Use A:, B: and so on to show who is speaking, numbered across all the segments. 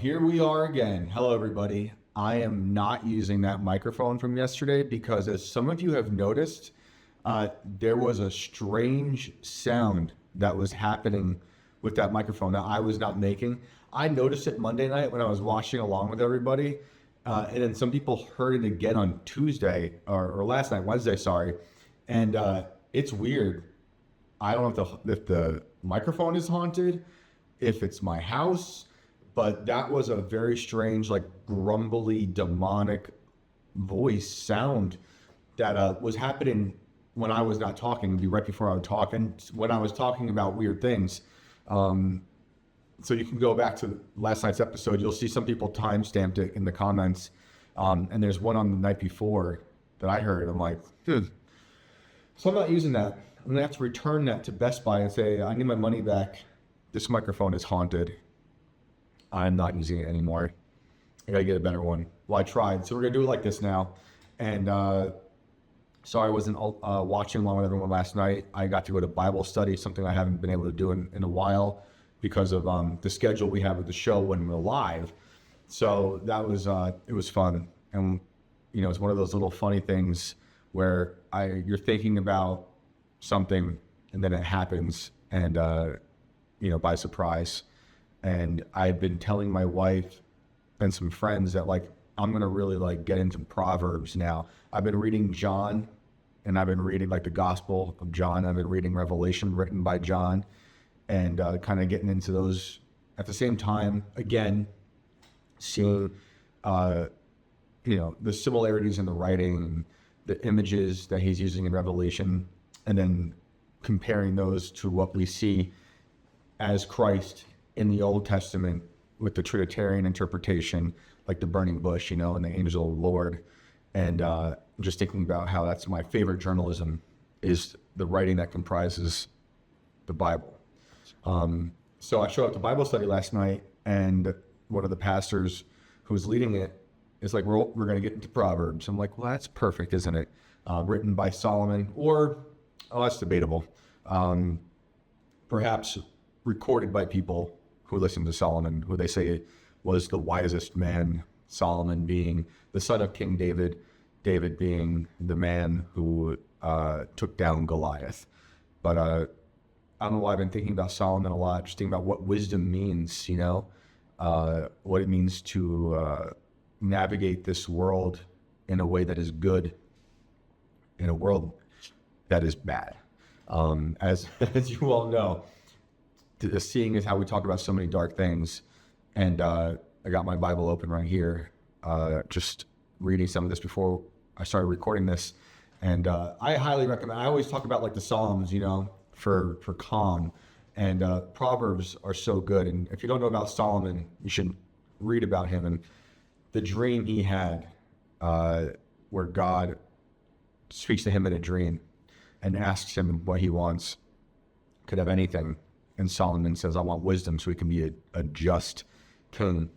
A: here we are again. Hello, everybody. I am not using that microphone from yesterday because, as some of you have noticed, there was a strange sound that was happening with that microphone that I was not making. I noticed it Monday night when I was watching along with everybody, and then some people heard it again on Tuesday, or last night, Wednesday, sorry. And it's weird. I don't know if the microphone is haunted, if it's my house, but that was a very strange, like grumbly, demonic voice sound that was happening when I was not talking. It'd be right before I would talk, and when I was talking about weird things. So you can go back to last night's episode. You'll see some people time-stamped it in the comments, and there's one on the night before that I heard. I'm like, dude. So I'm not using that. I'm gonna have to return that to Best Buy and say, I need my money back. This microphone is haunted. I'm not using it anymore. I gotta get a better one. Well, I tried. So we're gonna do it like this now. And sorry I wasn't watching along with everyone last night. I got to go to Bible study, something I haven't been able to do in a while because of the schedule we have with the show when we're live. So that was, it was fun. And, you know, it's one of those little funny things where you're thinking about something and then it happens and, you know, by surprise. And I've been telling my wife and some friends that, like, I'm going to really, like, get into Proverbs now. I've been reading John, and I've been reading, like, the Gospel of John. I've been reading Revelation written by John, and kind of getting into those at the same time. Again, seeing, you know, the similarities in the writing, the images that he's using in Revelation, and then comparing those to what we see as Christ in the Old Testament with the Trinitarian interpretation, like the burning bush, you know, and the angel of the Lord. And just thinking about how that's my favorite journalism, is the writing that comprises the Bible. So I showed up to Bible study last night, and one of the pastors who was leading it is like, we're going to get into Proverbs. I'm like, well, that's perfect, isn't it? Written by Solomon, or, oh, that's debatable. Perhaps recorded by people who listened to Solomon, who they say was the wisest man, Solomon being the son of King David, David being the man who took down Goliath. But I don't know why I've been thinking about Solomon a lot, just thinking about what wisdom means, you know, what it means to navigate this world in a way that is good, in a world that is bad. As you all know, seeing is how we talk about so many dark things. And I got my Bible open right here, just reading some of this before I started recording this. And I highly recommend, I always talk about like the Psalms, you know, for calm. And Proverbs are so good. And if you don't know about Solomon, you should read about him and the dream he had, where God speaks to him in a dream and asks him what he wants. Could have anything. And Solomon says, I want wisdom so he can be a just king.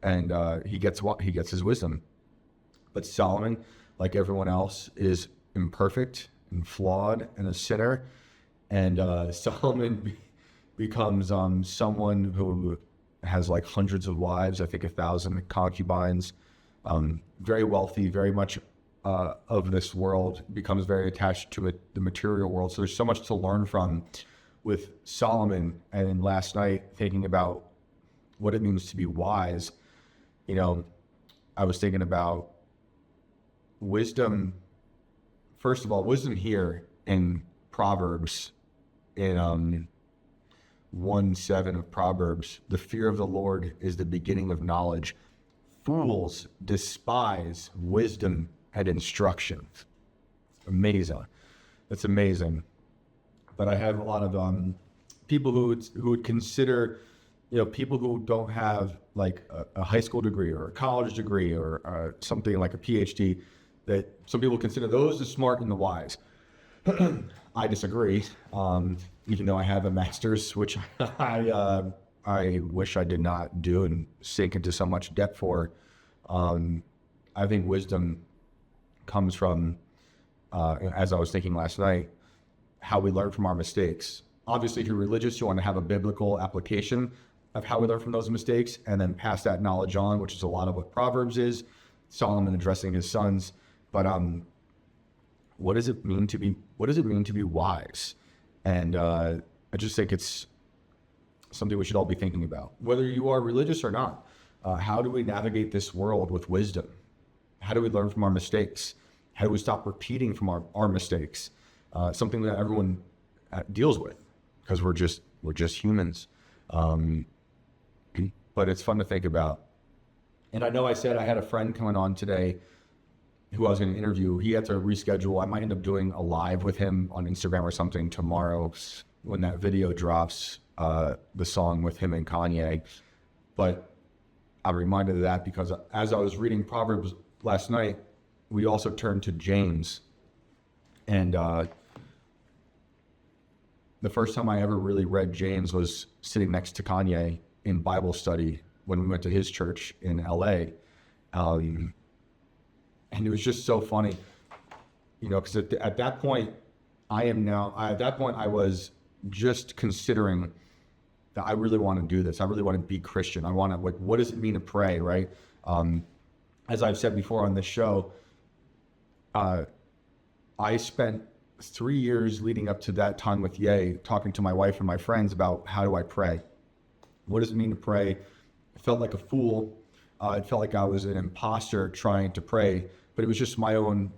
A: And he gets his wisdom. But Solomon, like everyone else, is imperfect and flawed and a sinner. And Solomon becomes someone who has like hundreds of wives, I think 1,000 concubines, very wealthy, very much of this world, becomes very attached to the material world. So there's so much to learn from with Solomon. And last night, thinking about what it means to be wise, you know, I was thinking about wisdom. First of all, wisdom here in Proverbs, in 1:7 of Proverbs, the fear of the Lord is the beginning of knowledge. Fools despise wisdom and instruction. Amazing. That's amazing. But I have a lot of people who would consider, you know, people who don't have like a high school degree or a college degree or something like a PhD, that some people consider those the smart and the wise. I disagree, even though I have a master's, which I wish I did not do and sink into so much debt for. I think wisdom comes from, as I was thinking last night, how we learn from our mistakes. Obviously, if you're religious, you want to have a biblical application. of how we learn from those mistakes and then pass that knowledge on, which is a lot of what Proverbs is, Solomon addressing his sons. But what does it mean to be wise? And I just think it's something we should all be thinking about, whether you are religious or not. How do we navigate this world with wisdom? How do we learn from our mistakes? How do we stop repeating from our mistakes? Something that everyone deals with, because we're just humans. But it's fun to think about. And I know I said I had a friend coming on today who I was going to interview. He had to reschedule. I might end up doing a live with him on Instagram or something tomorrow when that video drops, the song with him and Kanye. But I'm reminded of that because as I was reading Proverbs last night, we also turned to James. And the first time I ever really read James was sitting next to Kanye in Bible study when we went to his church in LA. And it was just so funny, because at that point, I was just considering that I really want to do this. I really want to be Christian. I want to, what does it mean to pray, right? As I've said before on this show, I spent 3 years leading up to that time with Ye talking to my wife and my friends about how do I pray? What does it mean to pray? I felt like a fool. It felt like I was an imposter trying to pray, but it was just my own,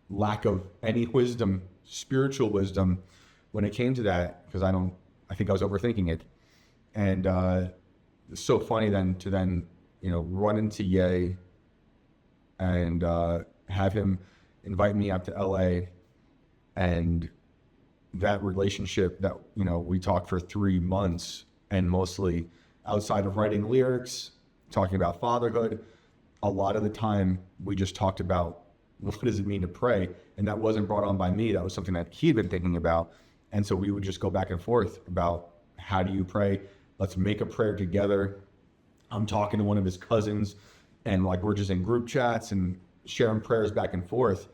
A: lack of any wisdom, spiritual wisdom when it came to that, because I think I was overthinking it. And it's so funny then to run into Ye and have him invite me out to LA, and that relationship that, we talked for 3 months, and mostly outside of writing lyrics, talking about fatherhood, a lot of the time we just talked about what does it mean to pray, and that wasn't brought on by me. That was something that he'd been thinking about. And so we would just go back and forth about how do you pray? Let's make a prayer together. I'm talking to one of his cousins, and we're just in group chats and sharing prayers back and forth.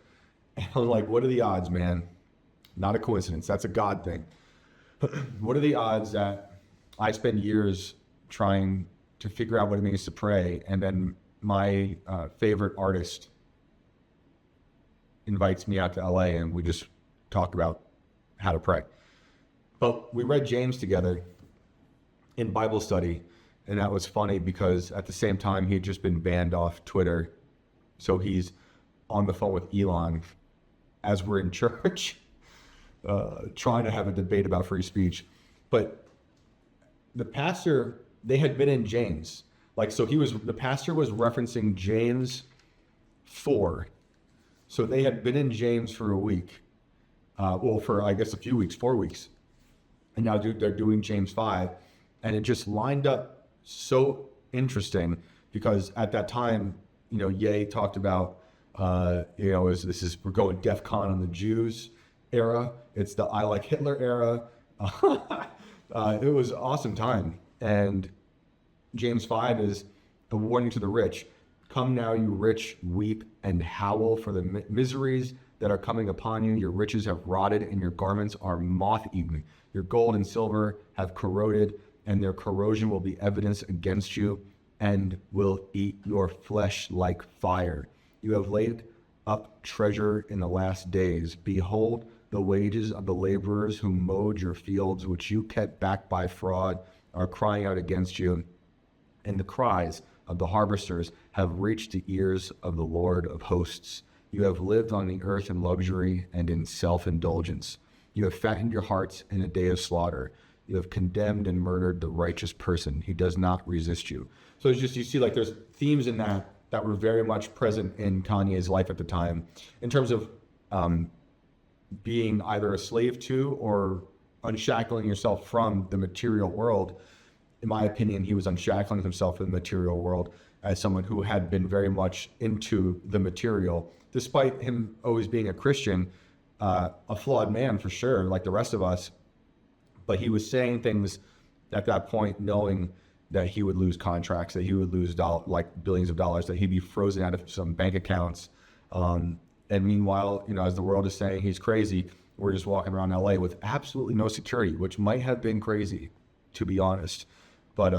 A: And I was like, what are the odds, man? Not a coincidence. That's a God thing. What are the odds that I spend years trying to figure out what it means to pray, and then my favorite artist invites me out to LA and we just talk about how to pray. But we read James together in Bible study, and that was funny because at the same time he had just been banned off Twitter. So he's on the phone with Elon as we're in church, trying to have a debate about free speech. But the pastor, they had been in James. The pastor was referencing James 4. So they had been in James for a week. For I guess a few weeks, 4 weeks. And now they're doing James 5. And it just lined up so interesting because at that time, Ye talked about, we're going DEF-CON on the Jews era. It's the I Like Hitler era. It was an awesome time. And James 5 is a warning to the rich. Come now, you rich, weep and howl for the miseries that are coming upon you. Your riches have rotted and your garments are moth-eaten. Your gold and silver have corroded, and their corrosion will be evidence against you and will eat your flesh like fire. You have laid up treasure in the last days. Behold, the wages of the laborers who mowed your fields, which you kept back by fraud, are crying out against you. And the cries of the harvesters have reached the ears of the Lord of hosts. You have lived on the earth in luxury and in self-indulgence. You have fattened your hearts in a day of slaughter. You have condemned and murdered the righteous person. He does not resist you. So it's just, you see, there's themes in that were very much present in Kanye's life at the time in terms of being either a slave to or unshackling yourself from the material world. In my opinion, he was unshackling himself from the material world as someone who had been very much into the material, despite him always being a Christian, a flawed man for sure, like the rest of us. But he was saying things at that point, knowing that he would lose contracts, that he would lose billions of dollars, that he'd be frozen out of some bank accounts. And meanwhile, as the world is saying he's crazy, we're just walking around LA with absolutely no security, which might have been crazy. to be honest. But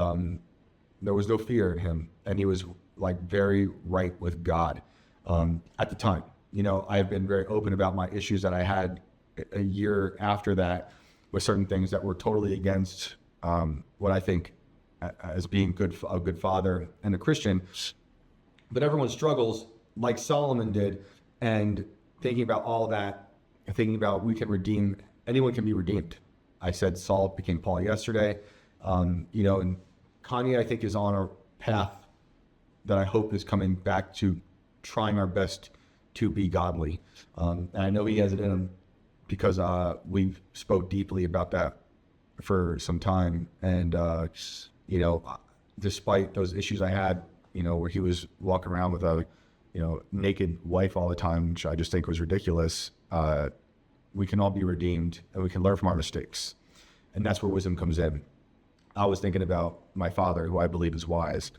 A: there was no fear in him, and he was like very right with God at the time. You know, I've been very open about my issues that I had a year after that with certain things that were totally against what I think as being a good father and a Christian. But everyone struggles like Solomon did, and thinking about all that, thinking about anyone can be redeemed. I said Saul became Paul yesterday, you know, and Kanye, I think, is on a path that I hope is coming back to trying our best to be godly. And I know he has it in him because we spoke deeply about that for some time. And, you know, despite those issues I had, you know, where he was walking around with a, you know, naked wife all the time, which I just think was ridiculous, we can all be redeemed and we can learn from our mistakes. And that's where wisdom comes in. I was thinking about my father, who I believe is wise,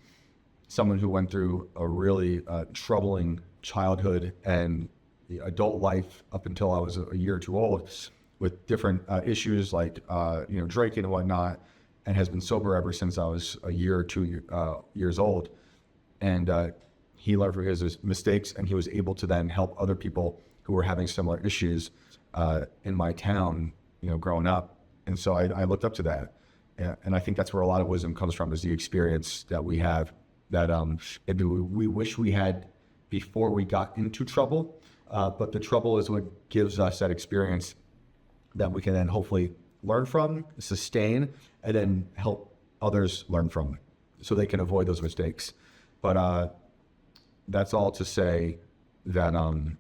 A: someone who went through a really troubling childhood and the adult life up until I was a year or two old, with different issues like, you know, drinking and whatnot, and has been sober ever since I was a year or 2 years old. And he learned from his mistakes, and he was able to then help other people who were having similar issues in my town, you know, growing up. And so I looked up to that. And I think that's where a lot of wisdom comes from, is the experience that we have that maybe we wish we had before we got into trouble. But the trouble is what gives us that experience that we can then hopefully learn from, sustain, and then help others learn from so they can avoid those mistakes. But that's all to say that I'm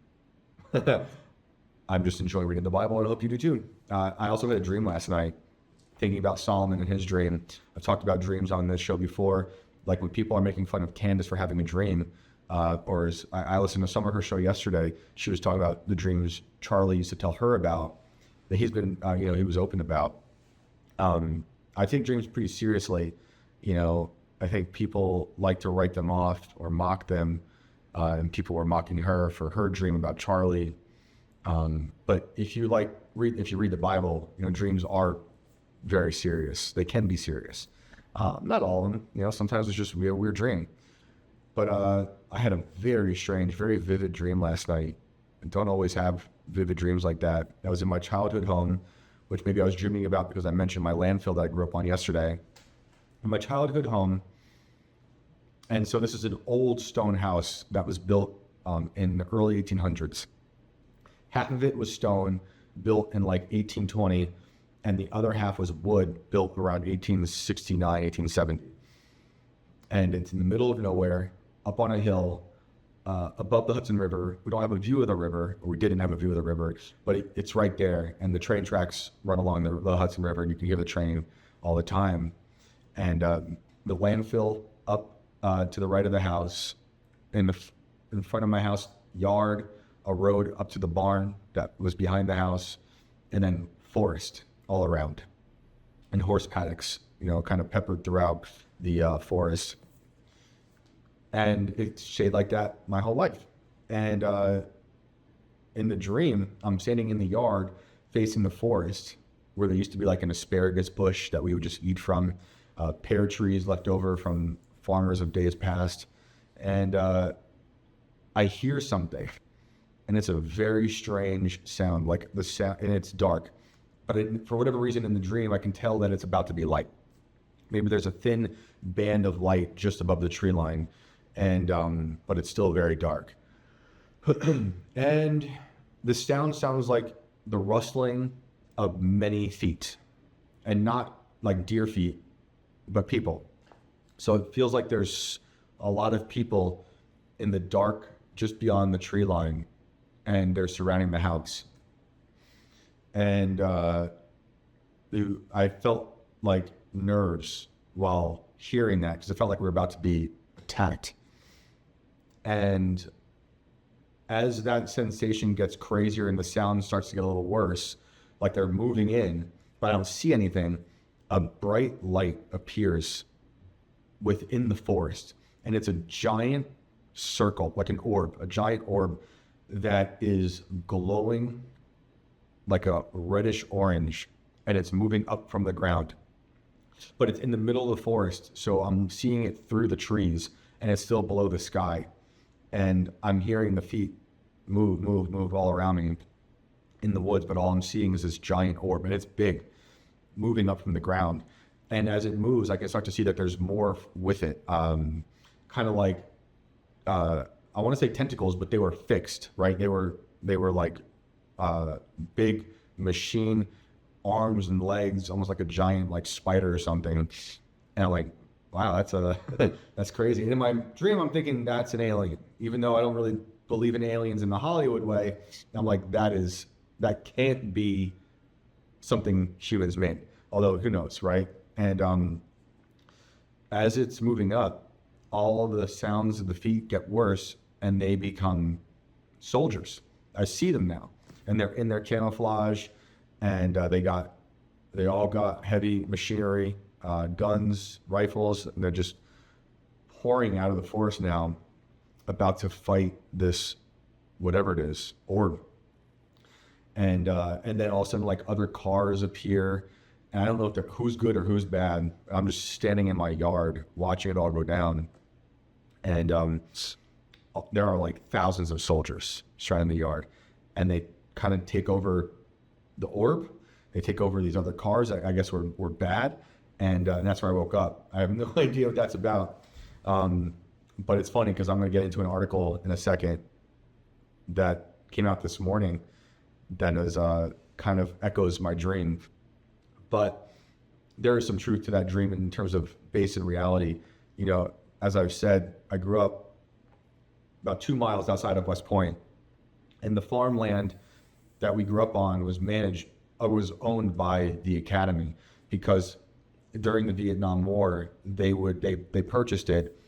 A: just enjoying reading the Bible, and I hope you do too. I also had a dream last night thinking about Solomon and his dream. I've talked about dreams on this show before, like when people are making fun of Candace for having a dream, or as I listened to some of her show yesterday, she was talking about the dreams Charlie used to tell her about, that he's been, you know, he was open about. I take dreams pretty seriously. You know, I think people like to write them off or mock them, and people were mocking her for her dream about Charlie. But if you read the Bible, you know, dreams are very serious. They can be serious. Not all of them, you know, sometimes it's just a weird dream. But I had a very strange, very vivid dream last night. I don't always have vivid dreams like that. I was in my childhood home, which maybe I was dreaming about because I mentioned my landfill that I grew up on yesterday. In my childhood home, and so this is an old stone house that was built in the early 1800s. Half of it was stone, built in like 1820, and the other half was wood, built around 1869, 1870. And it's in the middle of nowhere, up on a hill, above the Hudson River. We don't have a view of the river, or we didn't have a view of the river, but it's right there. And the train tracks run along the Hudson River, and you can hear the train all the time. And the landfill up to the right of the house, in front of my house yard, a road up to the barn that was behind the house, and then forest all around, and horse paddocks, you know, kind of peppered throughout the forest. And it's stayed like that my whole life. And in the dream, I'm standing in the yard facing the forest, where there used to be like an asparagus bush that we would just eat from, pear trees left over from farmers of days past. And I hear something, and it's a very strange sound, like the sound, and it's dark. But for whatever reason in the dream, I can tell that it's about to be light. Maybe there's a thin band of light just above the tree line, and but it's still very dark. And the sound sounds like the rustling of many feet, and not like deer feet, but people. So it feels like there's a lot of people in the dark just beyond the tree line, and they're surrounding the house. And I felt like nerves while hearing that, because it felt like we were about to be attacked. And as that sensation gets crazier and the sound starts to get a little worse, like they're moving in, but I don't see anything, a bright light appears within the forest. And it's a giant circle, like an orb, a giant orb that is glowing like a reddish orange, and it's moving up from the ground. but it's in the middle of the forest. So I'm seeing it through the trees and it's still below the sky. And I'm hearing the feet move all around me in the woods, but all I'm seeing is this giant orb, and it's big, moving up from the ground. And as it moves, I can start to see that there's more with it. Kind of like, I want to say tentacles, but they were fixed, right? They were like big machine arms and legs, almost like a giant like spider or something. And I'm like, wow, that's crazy. And in my dream, I'm thinking that's an alien, even though I don't really believe in aliens in the Hollywood way. I'm like, that can't be something humans made. Although who knows, right? And as it's moving up, all the sounds of the feet get worse, and they become soldiers. I see them now, and they're in their camouflage, and they all got heavy machinery, guns, rifles, and they're just pouring out of the forest now, about to fight this, whatever it is, orb. And then all of a sudden, like, other cars appear, and I don't know who's good or who's bad. I'm just standing in my yard watching it all go down, and there are like thousands of soldiers surrounding the yard, and they kind of take over the orb. They take over these other cars that I guess were bad, and that's where I woke up. I have no idea what that's about, but it's funny because I'm going to get into an article in a second that came out this morning that is kind of echoes my dream. But there is some truth to that dream in terms of base and reality. You know, as I've said, I grew up about 2 miles outside of West Point, and the farmland that we grew up on was owned by the academy, because during the Vietnam War, they purchased it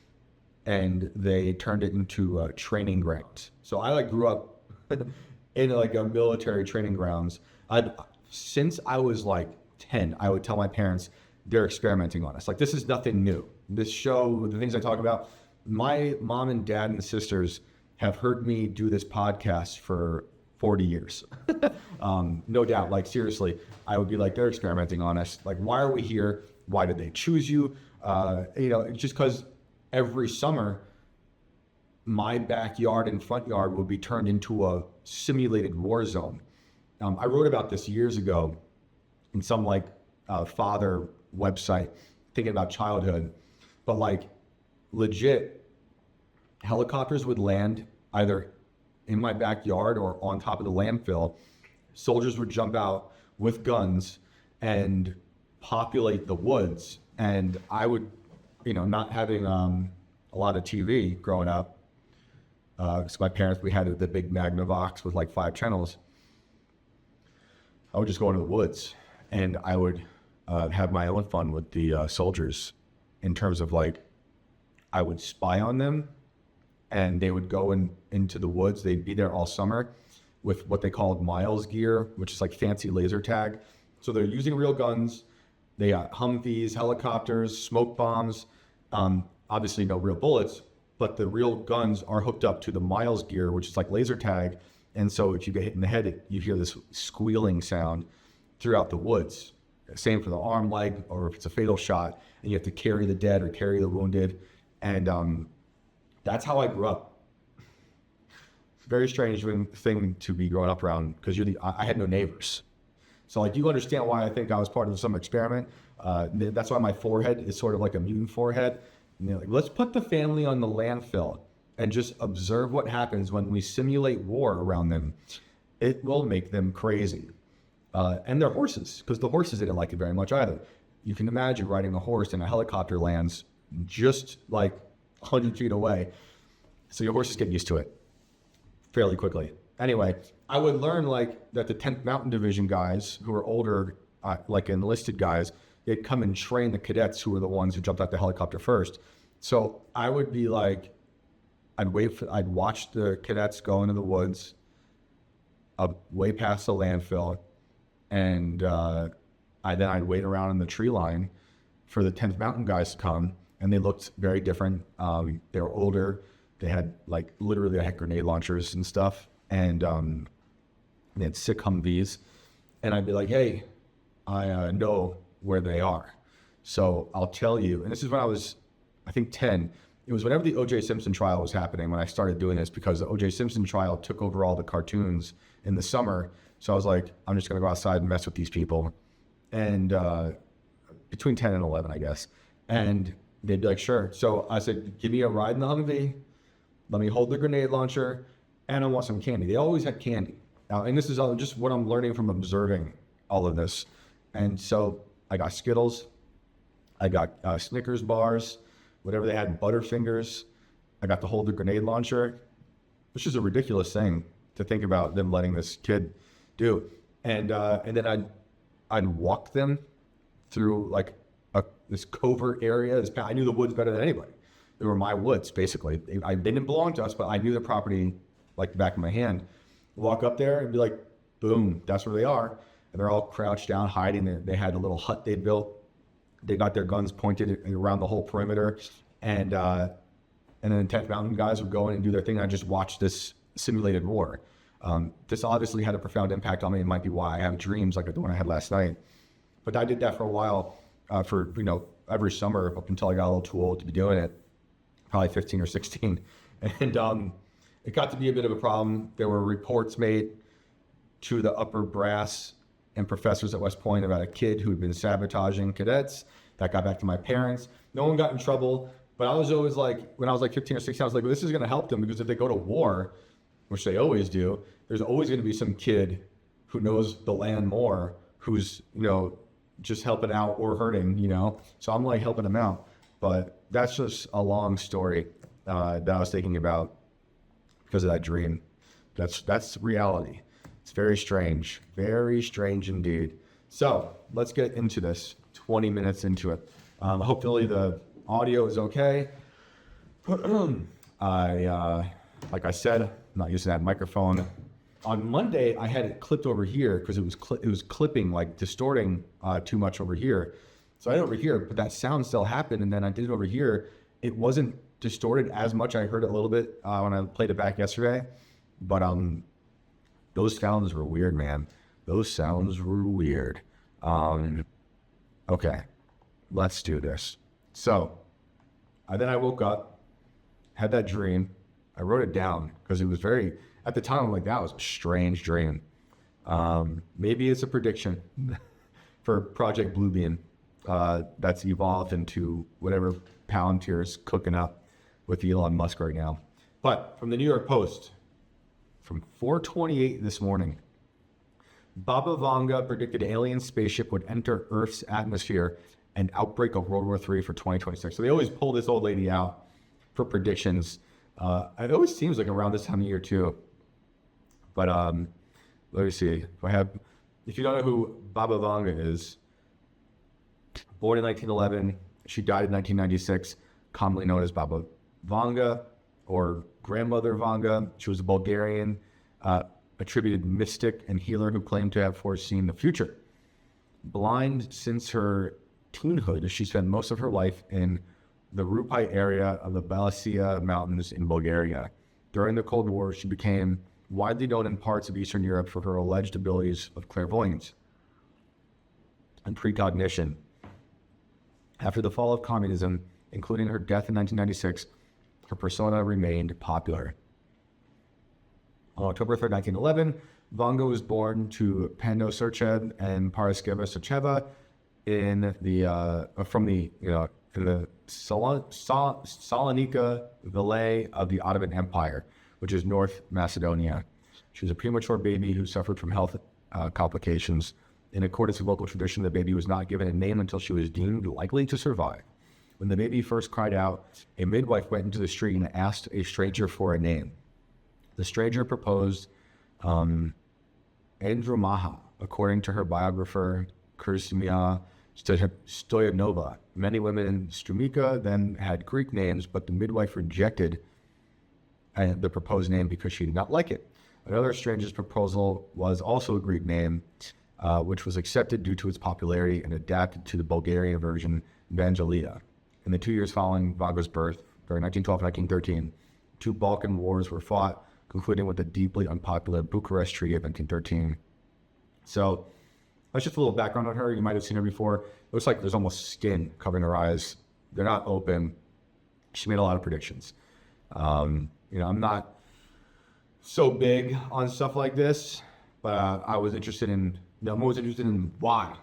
A: and they turned it into training grounds. So I grew up in like a military training grounds. Since I was like 10, I would tell my parents they're experimenting on us. Like, this is nothing new. This show, the things I talk about, my mom and dad and sisters have heard me do this podcast for 40 years. No doubt. Like, seriously, I would be like, they're experimenting on us. Like, why are we here? Why did they choose you? Just because every summer, my backyard and front yard would be turned into a simulated war zone. I wrote about this years ago in some father website, thinking about childhood, but like legit helicopters would land either in my backyard or on top of the landfill. Soldiers would jump out with guns and populate the woods. And I would, not having a lot of TV growing up, because my parents, we had the big Magnavox with like 5 channels. I would just go into the woods and I would have my own fun with the soldiers, in terms of like, I would spy on them, and they would go into the woods. They'd be there all summer with what they called Miles gear, which is like fancy laser tag. So they're using real guns. They got Humvees, helicopters, smoke bombs, obviously no real bullets, but the real guns are hooked up to the Miles gear, which is like laser tag. And so if you get hit in the head, you hear this squealing sound throughout the woods. Same for the arm, leg, or if it's a fatal shot, and you have to carry the dead or carry the wounded. And that's how I grew up. Very strange thing to be growing up around, because I had no neighbors. So like, you understand why I think I was part of some experiment. That's why my forehead is sort of like a mutant forehead. And like, let's put the family on the landfill and just observe what happens when we simulate war around them. It will make them crazy. And their horses, because the horses didn't like it very much either. You can imagine riding a horse and a helicopter lands just like 100 feet away. So your horses get used to it fairly quickly. Anyway, I would learn like that the 10th Mountain Division guys, who are older, like enlisted guys, they'd come and train the cadets who were the ones who jumped out the helicopter first. So I would be like, I'd watch the cadets go into the woods, way past the landfill, and I'd wait around in the tree line for the 10th Mountain guys to come, and they looked very different. They were older. They had literally grenade launchers and stuff, and they had sick Humvees. And I'd be like, hey, I know where they are. So I'll tell you, and this is when I was, I think 10. It was whenever the O.J. Simpson trial was happening when I started doing this, because the O.J. Simpson trial took over all the cartoons in the summer. So I was like, I'm just going to go outside and mess with these people. And between 10 and 11, I guess. And they'd be like, sure. So I said, give me a ride in the Humvee. Let me hold the grenade launcher. And I want some candy. They always had candy. And this is all just what I'm learning from observing all of this. And so I got Skittles. I got Snickers bars, whatever they had, Butterfingers. I got to hold the grenade launcher, which is a ridiculous thing to think about them letting this kid do. And then I'd walk them through like this covert area. I knew the woods better than anybody. They were my woods, basically. They didn't belong to us, but I knew the property like the back of my hand. Walk up there and be like, boom, that's where they are. And they're all crouched down, hiding. They had a little hut they'd built. They got their guns pointed around the whole perimeter. And then the 10th Mountain guys would go in and do their thing. I just watched this simulated war. This obviously had a profound impact on me. It might be why I have dreams like the one I had last night. But I did that for a while, for every summer up until I got a little too old to be doing it, probably 15 or 16. And it got to be a bit of a problem. There were reports made to the upper brass and professors at West Point about a kid who had been sabotaging cadets. That got back to my parents. No one got in trouble, but I was always like, when I was like 15 or 16, I was like, well, this is going to help them, because if they go to war, which they always do, there's always going to be some kid who knows the land more, who's, just helping out or hurting, So I'm like helping them out. But that's just a long story that I was thinking about because of that dream. That's reality. It's very strange indeed. So let's get into this. 20 minutes into it. Hopefully the audio is okay. Like I said, I'm not using that microphone. On Monday, I had it clipped over here because it was clipping, like distorting too much over here. So I had it over here, but that sound still happened. And then I did it over here. It wasn't distorted as much. I heard it a little bit when I played it back yesterday. But those sounds were weird, man. Those sounds were weird. Okay, let's do this. So then I woke up, had that dream. I wrote it down because it was at the time, I'm like, that was a strange dream. Maybe it's a prediction for Project Bluebeam that's evolved into whatever Palantir's cooking up with Elon Musk right now. But from the New York Post, from 4:28 this morning, Baba Vanga predicted alien spaceship would enter Earth's atmosphere and outbreak of World War III for 2026. So they always pull this old lady out for predictions. It always seems like around this time of year too. But let me see. If you don't know who Baba Vanga is, born in 1911, she died in 1996, commonly known as Baba Vanga or Grandmother Vanga. She was a Bulgarian attributed mystic and healer who claimed to have foreseen the future. Blind since her teenhood, she spent most of her life in the Rupai area of the Balasia Mountains in Bulgaria. During the Cold War, she became widely known in parts of Eastern Europe for her alleged abilities of clairvoyance and precognition. After the fall of communism, including her death in 1996, her persona remained popular. On October 3rd, 1911, Vanga was born to Pando Serchev and Paraskeva Sercheva in the Salonika Valley of the Ottoman Empire, which is North Macedonia. She was a premature baby who suffered from health complications. In accordance with local tradition, the baby was not given a name until she was deemed likely to survive. When the baby first cried out, a midwife went into the street and asked a stranger for a name. The stranger proposed Andromaha, according to her biographer, Kursmia Stoyanova. Many women in Strumica then had Greek names, but the midwife rejected the proposed name because she did not like it. Another stranger's proposal was also a Greek name, which was accepted due to its popularity and adapted to the Bulgarian version, Vangelia. In the 2 years following Vanga's birth, during 1912 and 1913, 2 Balkan wars were fought, concluding with the deeply unpopular Bucharest Treaty of 1913. So That's just a little background on her. You might have seen her before. It looks like there's almost skin covering her eyes. They're not open. She made a lot of predictions. I'm not so big on stuff like this, but I'm always interested in why.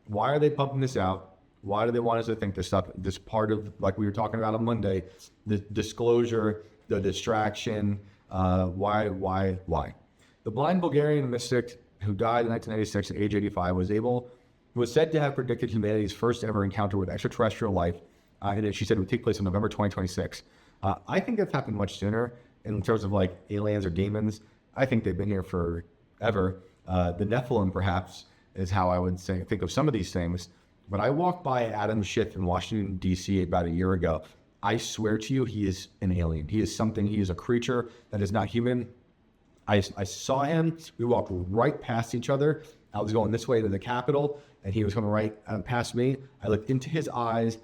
A: Why are they pumping this out? Why do they want us to think this stuff, this part of, like we were talking about on Monday, the disclosure, the distraction, why? The blind Bulgarian mystic who died in 1996 at age 85 was said to have predicted humanity's first ever encounter with extraterrestrial life. And she said it would take place in November 2026. I think that's happened much sooner in terms of like aliens or demons. I think they've been here forever. The Nephilim, perhaps, is how I would think of some of these things. But I walked by Adam's ship in Washington, D.C. about a year ago. I swear to you, he is an alien. He is something. He is a creature that is not human. I saw him. We walked right past each other. I was going this way to the Capitol, and he was coming right past me. I looked into his eyes,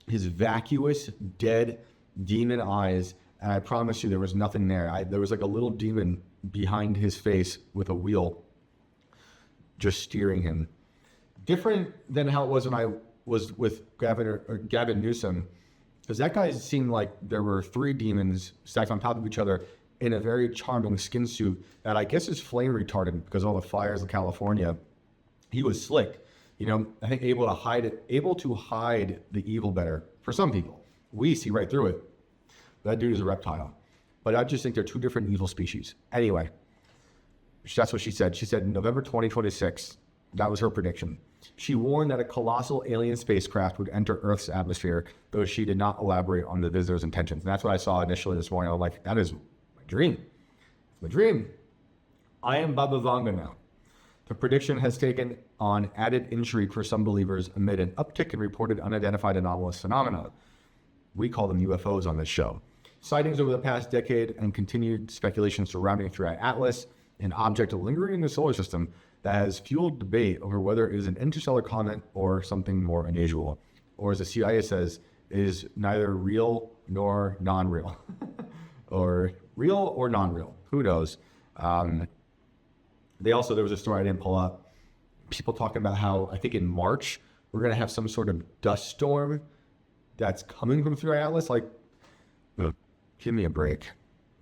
A: his vacuous, dead demon eyes, and I promise you there was nothing there. There was like a little demon behind his face with a wheel just steering him. Different than how it was when I was with Gavin Newsom, because that guy seemed like there were three demons stacked on top of each other in a very charming skin suit that I guess is flame retardant because of all the fires in California. He was slick, I think able to hide the evil better for some people. We see right through it. That dude is a reptile. But I just think they're two different evil species. Anyway, that's what she said. She said November 2026. That was her prediction. She warned that a colossal alien spacecraft would enter Earth's atmosphere, though she did not elaborate on the visitor's intentions. And that's what I saw initially this morning. I was like, that is my dream. It's my dream. I am Baba Vanga now. The prediction has taken on added intrigue for some believers amid an uptick in reported unidentified anomalous phenomena. We call them UFOs on this show. Sightings over the past decade and continued speculation surrounding Threat Atlas, an object lingering in the solar system that has fueled debate over whether it is an interstellar comet or something more unusual, or as the CIA says, is neither real nor non-real, or real or non-real. Who knows? There was a story I didn't pull up. People talking about how I think in March we're gonna have some sort of dust storm that's coming from Threat Atlas. Like, give me a break.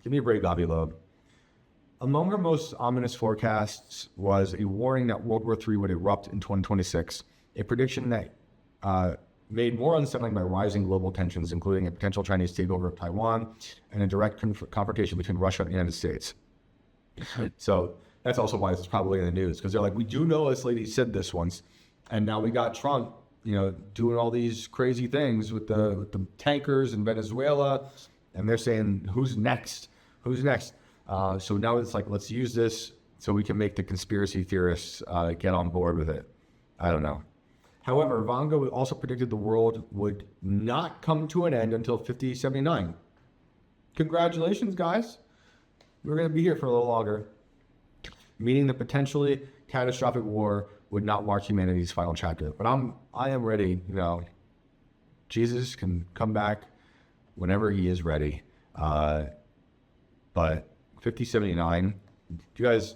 A: Give me a break, Bobby Loeb. Among her most ominous forecasts was a warning that World War III would erupt in 2026, a prediction that made more unsettling by rising global tensions, including a potential Chinese takeover of Taiwan and a direct confrontation between Russia and the United States. So that's also why it's probably in the news, because they're like, we do know this lady said this once, and now we got Trump, doing all these crazy things with the tankers in Venezuela, and they're saying, who's next? So now it's like, let's use this so we can make the conspiracy theorists get on board with it. I don't know. However, Vanga also predicted the world would not come to an end until 5079. Congratulations, guys. We're going to be here for a little longer. Meaning the potentially catastrophic war would not mark humanity's final chapter. But I am ready. Jesus can come back whenever he is ready. But 5079, you guys,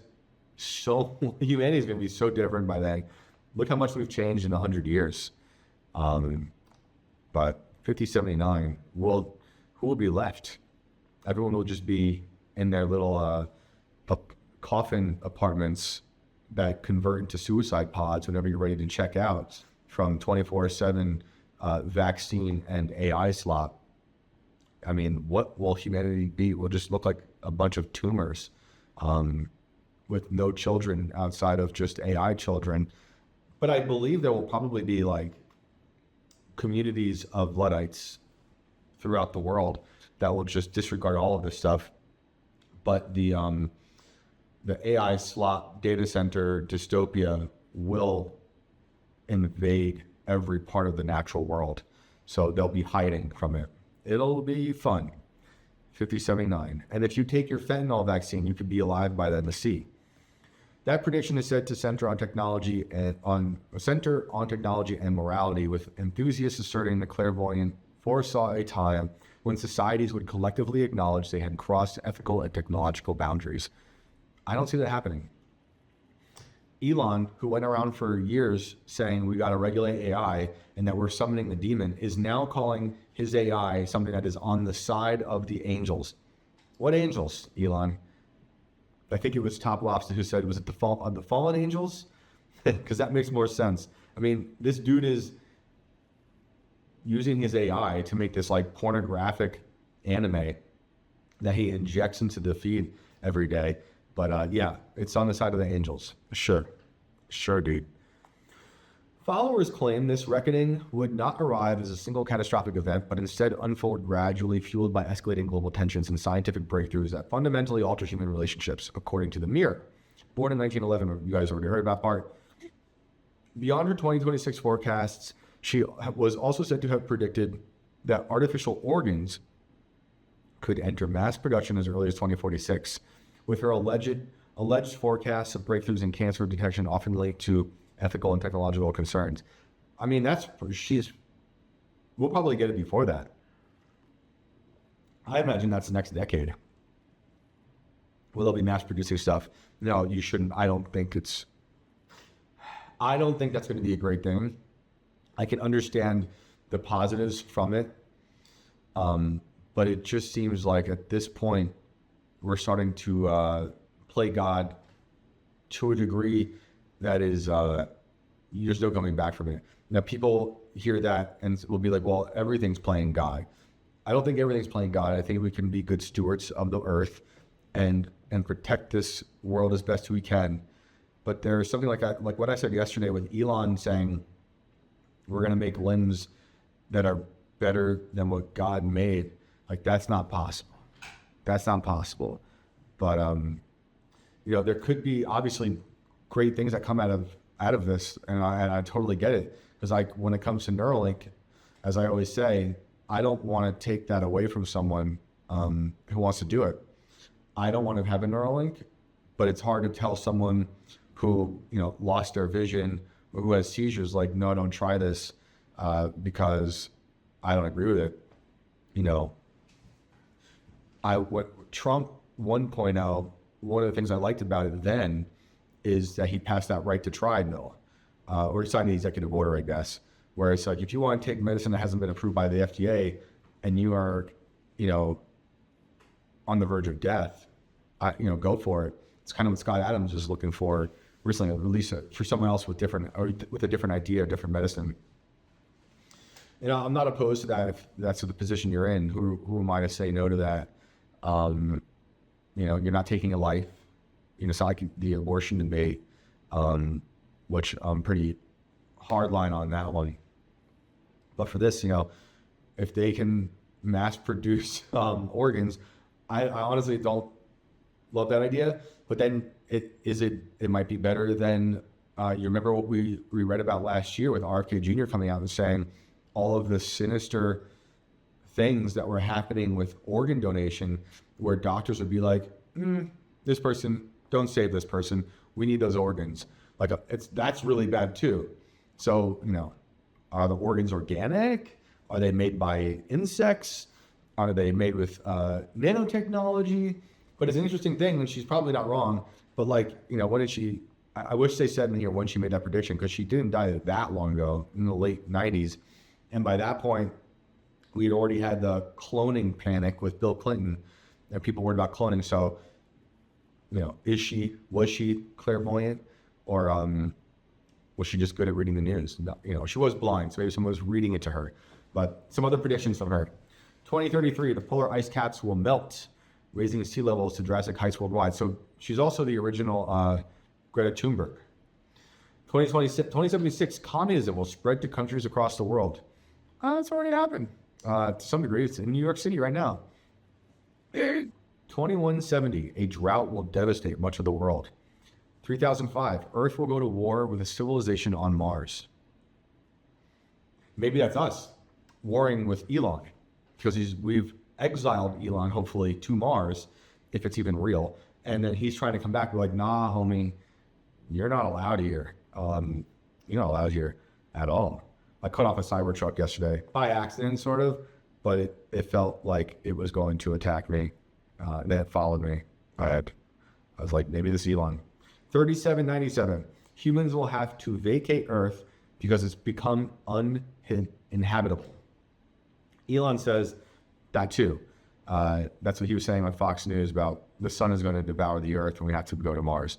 A: humanity is going to be so different by then. Look how much we've changed in 100 years. But 5079, who will be left? Everyone will just be in their little coffin apartments that convert into suicide pods whenever you're ready to check out from 24/7 vaccine and AI slop. I mean, what will humanity be? We'll just look like a bunch of tumors with no children outside of just AI children. But I believe there will probably be like communities of Luddites throughout the world that will just disregard all of this stuff. But the AI slop data center dystopia will invade every part of the natural world. So they'll be hiding from it. It'll be fun. 5079. And if you take your fentanyl vaccine, you could be alive by then to see. That prediction is said to center on technology and morality, with enthusiasts asserting the clairvoyant foresaw a time when societies would collectively acknowledge they had crossed ethical and technological boundaries. I don't see that happening. Elon, who went around for years saying we got to regulate AI and that we're summoning the demon, is now calling his AI something that is on the side of the angels. What angels, Elon? I think it was Top Lobster who said, was it the fallen angels? Because that makes more sense. I mean, this dude is using his AI to make this like pornographic anime that he injects into the feed every day. But yeah, it's on the side of the angels. Sure, dude. Followers claim this reckoning would not arrive as a single catastrophic event, but instead unfold gradually, fueled by escalating global tensions and scientific breakthroughs that fundamentally alter human relationships, according to the Mirror. Born in 1911, you guys already heard about part. Beyond her 2026 forecasts, she was also said to have predicted that artificial organs could enter mass production as early as 2046, with her alleged forecasts of breakthroughs in cancer detection often linked to ethical and technological concerns. I mean, we'll probably get it before that. I imagine that's the next decade. Will they be mass producing stuff? No, you shouldn't. I don't think that's going to be a great thing. I can understand the positives from it. But it just seems like at this point, we're starting to play God to a degree that is, there's no coming back from it. Now, people hear that and will be like, well, everything's playing God. I don't think everything's playing God. I think we can be good stewards of the earth and protect this world as best we can. But there's something like what I said yesterday with Elon saying, we're going to make limbs that are better than what God made. Like, that's not possible. That's not possible. But, there could be obviously great things that come out of this. And I totally get it. Because like when it comes to Neuralink, as I always say, I don't want to take that away from someone who wants to do it. I don't want to have a Neuralink, but it's hard to tell someone who, lost their vision or who has seizures, like, no, don't try this because I don't agree with it. What Trump 1.0, one of the things I liked about it then is that he passed that right to try bill, or he signed the executive order, I guess, where it's like, if you want to take medicine that hasn't been approved by the FDA and you are, on the verge of death, go for it. It's kind of what Scott Adams is looking for recently, release it for someone else with a different idea, different medicine. I'm not opposed to that if that's the position you're in. Who am I to say no to that? You're not taking a life. It's not like the abortion debate, which I'm pretty hard line on that one. But for this, if they can mass produce organs, I honestly don't love that idea. But then it might be better than you remember what we read about last year with RFK Jr. coming out and saying all of the sinister things that were happening with organ donation, where doctors would be like, this person, don't save this person. We need those organs. Like that's really bad too. So, are the organs organic? Are they made by insects? Are they made with nanotechnology? But it's an interesting thing, and she's probably not wrong. But when did she? I wish they said in here when she made that prediction, because she didn't die that long ago, in the late 90s. And by that point, we had already had the cloning panic with Bill Clinton, and people worried about cloning. So, was she clairvoyant, or was she just good at reading the news? She was blind, so maybe someone was reading it to her. But some other predictions from her. 2033, the polar ice caps will melt, raising sea levels to drastic heights worldwide. So she's also the original Greta Thunberg. 2076, communism will spread to countries across the world. It's already happened. To some degree, it's in New York City right now. 2170, a drought will devastate much of the world. 3005, Earth will go to war with a civilization on Mars. Maybe that's us warring with Elon, because we've exiled Elon, hopefully, to Mars, if it's even real. And then he's trying to come back. We're like, nah, homie, you're not allowed here. You're not allowed here at all. I cut off a Cybertruck yesterday by accident, sort of, but it felt like it was going to attack me. They had followed me. I was like, maybe this Elon. 3797. humans will have to vacate Earth because it's become uninhabitable. Elon says that too. That's what he was saying on Fox News about the sun is going to devour the Earth and we have to go to Mars.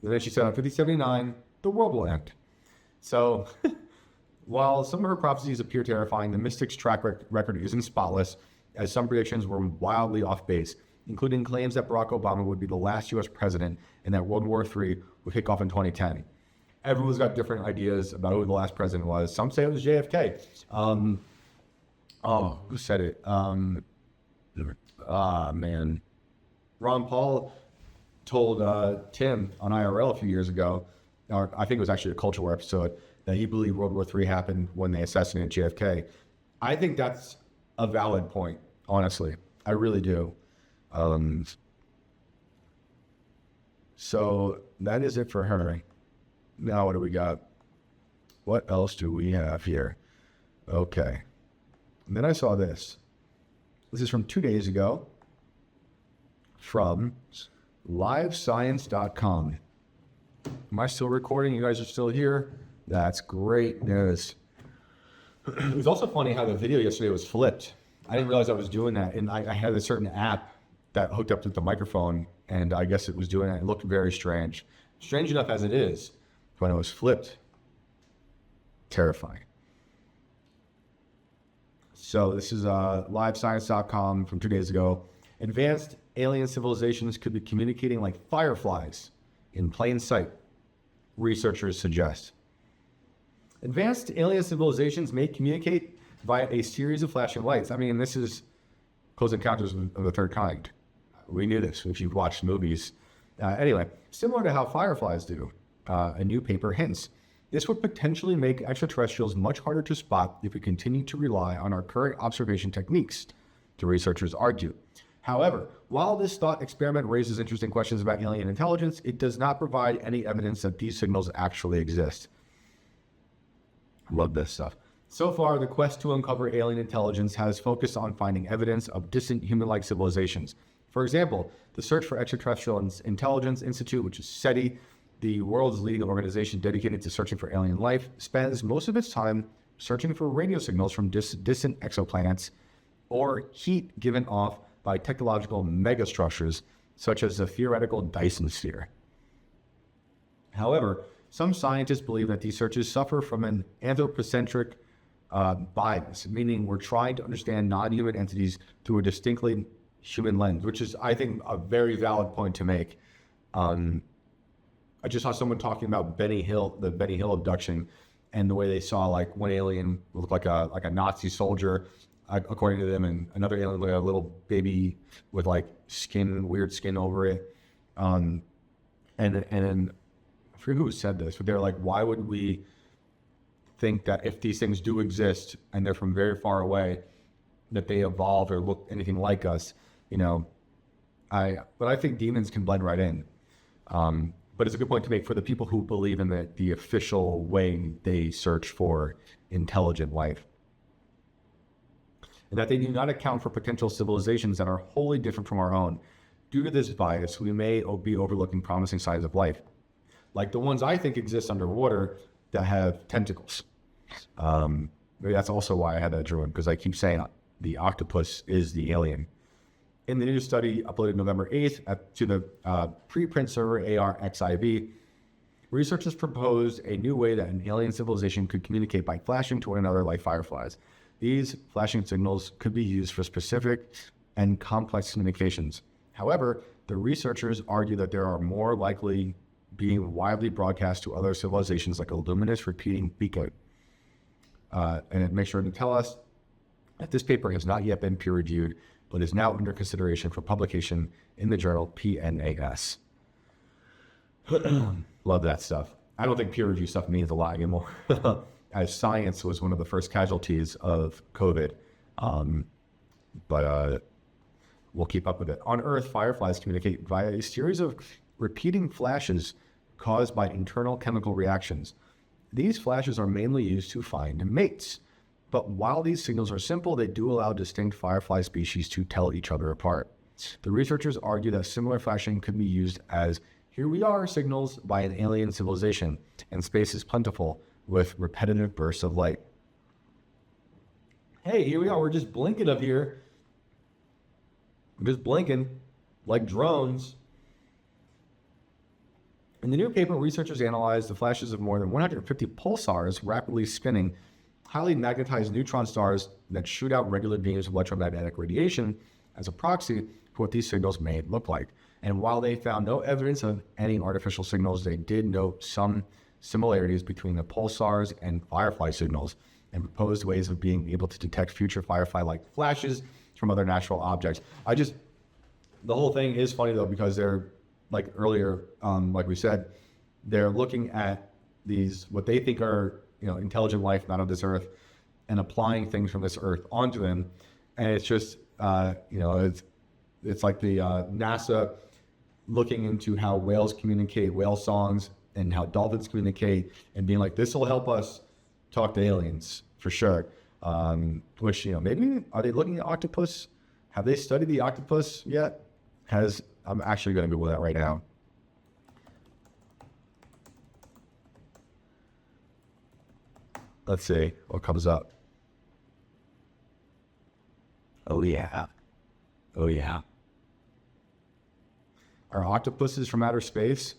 A: And then she said on 5079, the world will end. So while some of her prophecies appear terrifying, the mystic's track record isn't spotless, as some predictions were wildly off base, including claims that Barack Obama would be the last U.S. president and that World War III would kick off in 2010. Everyone's got different ideas about who the last president was. Some say it was JFK. Who said it? Man. Ron Paul told Tim on IRL a few years ago, or I think it was actually a Culture War episode, that he believed World War III happened when they assassinated JFK. I think that's a valid point, honestly. I really do. So that is it for her. Now what do we got? What else do we have here? Okay. And then I saw this. This is from 2 days ago from livescience.com. Am I still recording? You guys are still here? That's great news. It was also funny how the video yesterday was flipped. I didn't realize I was doing that. And I had a certain app that hooked up to the microphone, and I guess it was doing it. It looked very strange. Strange enough as it is, when it was flipped, terrifying. So this is livescience.com from 2 days ago. Advanced alien civilizations could be communicating like fireflies in plain sight, researchers suggest. Advanced alien civilizations may communicate via a series of flashing lights. I mean, this is Close Encounters of the Third Kind. We knew this if you've watched movies. Anyway, similar to how fireflies do, a new paper hints. This would potentially make extraterrestrials much harder to spot if we continue to rely on our current observation techniques, the researchers argue. However, while this thought experiment raises interesting questions about alien intelligence, it does not provide any evidence that these signals actually exist. Love this stuff. So far, the quest to uncover alien intelligence has focused on finding evidence of distant human-like civilizations. For example, the Search for Extraterrestrial Intelligence Institute, which is SETI, the world's leading organization dedicated to searching for alien life, spends most of its time searching for radio signals from distant exoplanets or heat given off by technological megastructures, such as the theoretical Dyson sphere. However, some scientists believe that these searches suffer from an anthropocentric bias, meaning we're trying to understand non-human entities through a distinctly human lens, which is, I think, a very valid point to make. I just saw someone talking about the Benny Hill abduction, and the way they saw like one alien looked like a Nazi soldier, according to them, and another alien like a little baby with like weird skin over it. And then I forget who said this, but they're like, why would we think that if these things do exist and they're from very far away, that they evolved or look anything like us? You know, but I think demons can blend right in. But it's a good point to make for the people who believe in the official way they search for intelligent life. And that they do not account for potential civilizations that are wholly different from our own. Due to this bias, we may be overlooking promising signs of life, like the ones I think exist underwater that have tentacles. Maybe that's also why I had that drawn, because I keep saying the octopus is the alien. In the new study uploaded November 8th to the preprint server ARXIV, researchers proposed a new way that an alien civilization could communicate by flashing to one another like fireflies. These flashing signals could be used for specific and complex communications. However, the researchers argue that there are more likely being widely broadcast to other civilizations like a luminous repeating beacon. And it makes sure to tell us that this paper has not yet been peer-reviewed, but is now under consideration for publication in the journal PNAS. Love that stuff. I don't think peer-review stuff means a lot anymore, as science was one of the first casualties of COVID. But we'll keep up with it. On Earth, fireflies communicate via a series of repeating flashes caused by internal chemical reactions. These flashes are mainly used to find mates. But while these signals are simple, they do allow distinct firefly species to tell each other apart. The researchers argue that similar flashing could be used as Here we are, signals by an alien civilization, and space is plentiful with repetitive bursts of light. Hey, here we are. We're just blinking up here. We're just blinking like drones. In the new paper, researchers analyzed the flashes of more than 150 pulsars rapidly spinning, highly magnetized neutron stars that shoot out regular beams of electromagnetic radiation as a proxy for what these signals may look like. And while they found no evidence of any artificial signals, they did note some similarities between the pulsars and firefly signals and proposed ways of being able to detect future firefly-like flashes from other natural objects. The whole thing is funny though, because they're, like earlier, like we said, they're looking at these, what they think are, intelligent life not on this earth, and applying things from this earth onto them. And it's just, it's like the NASA looking into how whales communicate, whale songs, and how dolphins communicate, and being like, this will help us talk to aliens for sure. Which, maybe, are they looking at octopus? Have they studied the octopus yet? I'm actually going to Google that right now. Let's see what comes up. Oh yeah. Are octopuses from outer space?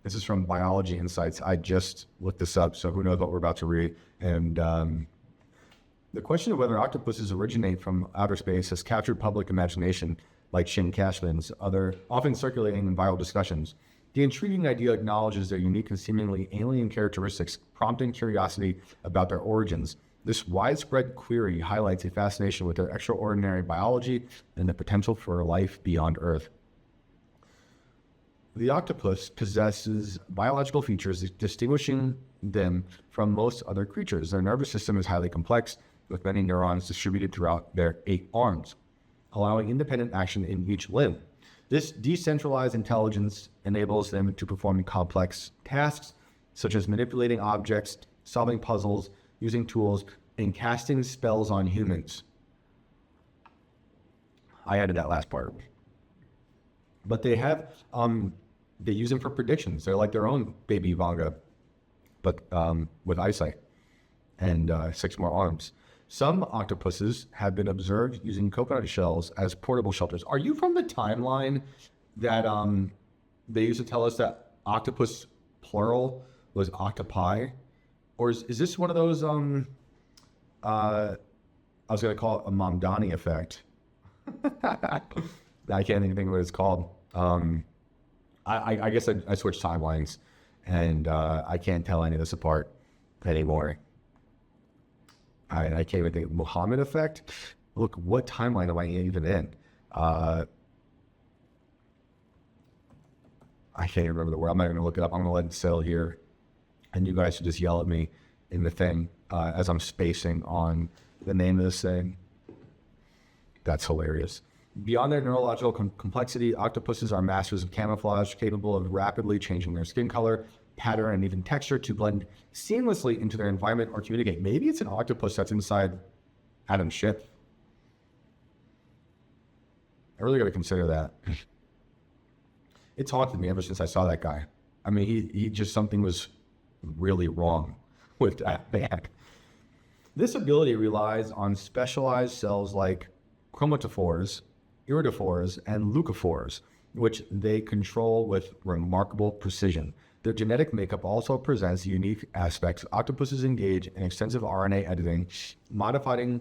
A: This is from Biology Insights. I just looked this up, so who knows what we're about to read. And the question of whether octopuses originate from outer space has captured public imagination, like Cashman's other often circulating in viral discussions. The intriguing idea acknowledges their unique and seemingly alien characteristics, prompting curiosity about their origins. This widespread query highlights a fascination with their extraordinary biology and the potential for life beyond Earth. The octopus possesses biological features distinguishing them from most other creatures. Their nervous system is highly complex, with many neurons distributed throughout their 8 arms, allowing independent action in each limb. This decentralized intelligence enables them to perform complex tasks, such as manipulating objects, solving puzzles, using tools, and casting spells on humans. I added that last part. But they have, they use them for predictions. They're like their own baby Vanga, but with eyesight and 6 more arms. Some octopuses have been observed using coconut shells as portable shelters. Are you from the timeline that they used to tell us that octopus plural was octopi? Or is this one of those, I was going to call it a Mamdani effect. I can't even think of what it's called. I guess I switched timelines, and I can't tell any of this apart anymore. I can't even think. Muhammad effect? Look, what timeline am I even in? I can't even remember the word. I'm not going to look it up. I'm going to let it settle here. And you guys should just yell at me in the thing as I'm spacing on the name of this thing. That's hilarious. Beyond their neurological complexity, octopuses are masters of camouflage, capable of rapidly changing their skin color, pattern, and even texture to blend seamlessly into their environment or communicate. Maybe it's an octopus that's inside Adam's ship. I really got to consider that. It's haunted me ever since I saw that guy. I mean, he just, something was really wrong with that man. This ability relies on specialized cells like chromatophores, iridophores, and leucophores, which they control with remarkable precision. Their genetic makeup also presents unique aspects. Octopuses engage in extensive RNA editing, modifying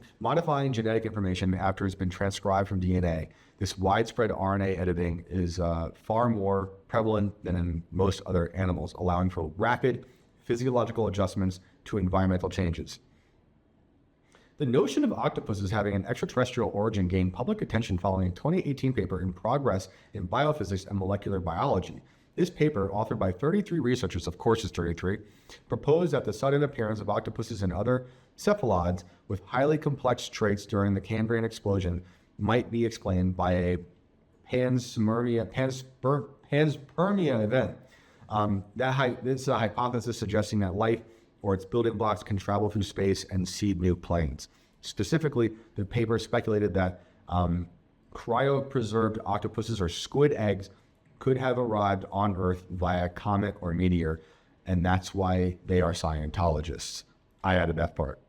A: genetic information after it's been transcribed from DNA. This widespread RNA editing is far more prevalent than in most other animals, allowing for rapid physiological adjustments to environmental changes. The notion of octopuses having an extraterrestrial origin gained public attention following a 2018 paper in Progress in Biophysics and Molecular Biology. This paper, authored by 33 researchers, of course it's 33, proposed that the sudden appearance of octopuses and other cephalopods with highly complex traits during the Cambrian explosion might be explained by a panspermia event. This is a hypothesis suggesting that life or its building blocks can travel through space and seed new planes. Specifically, the paper speculated that cryopreserved octopuses or squid eggs could have arrived on Earth via comet or meteor, and that's why they are Scientologists. I added that part.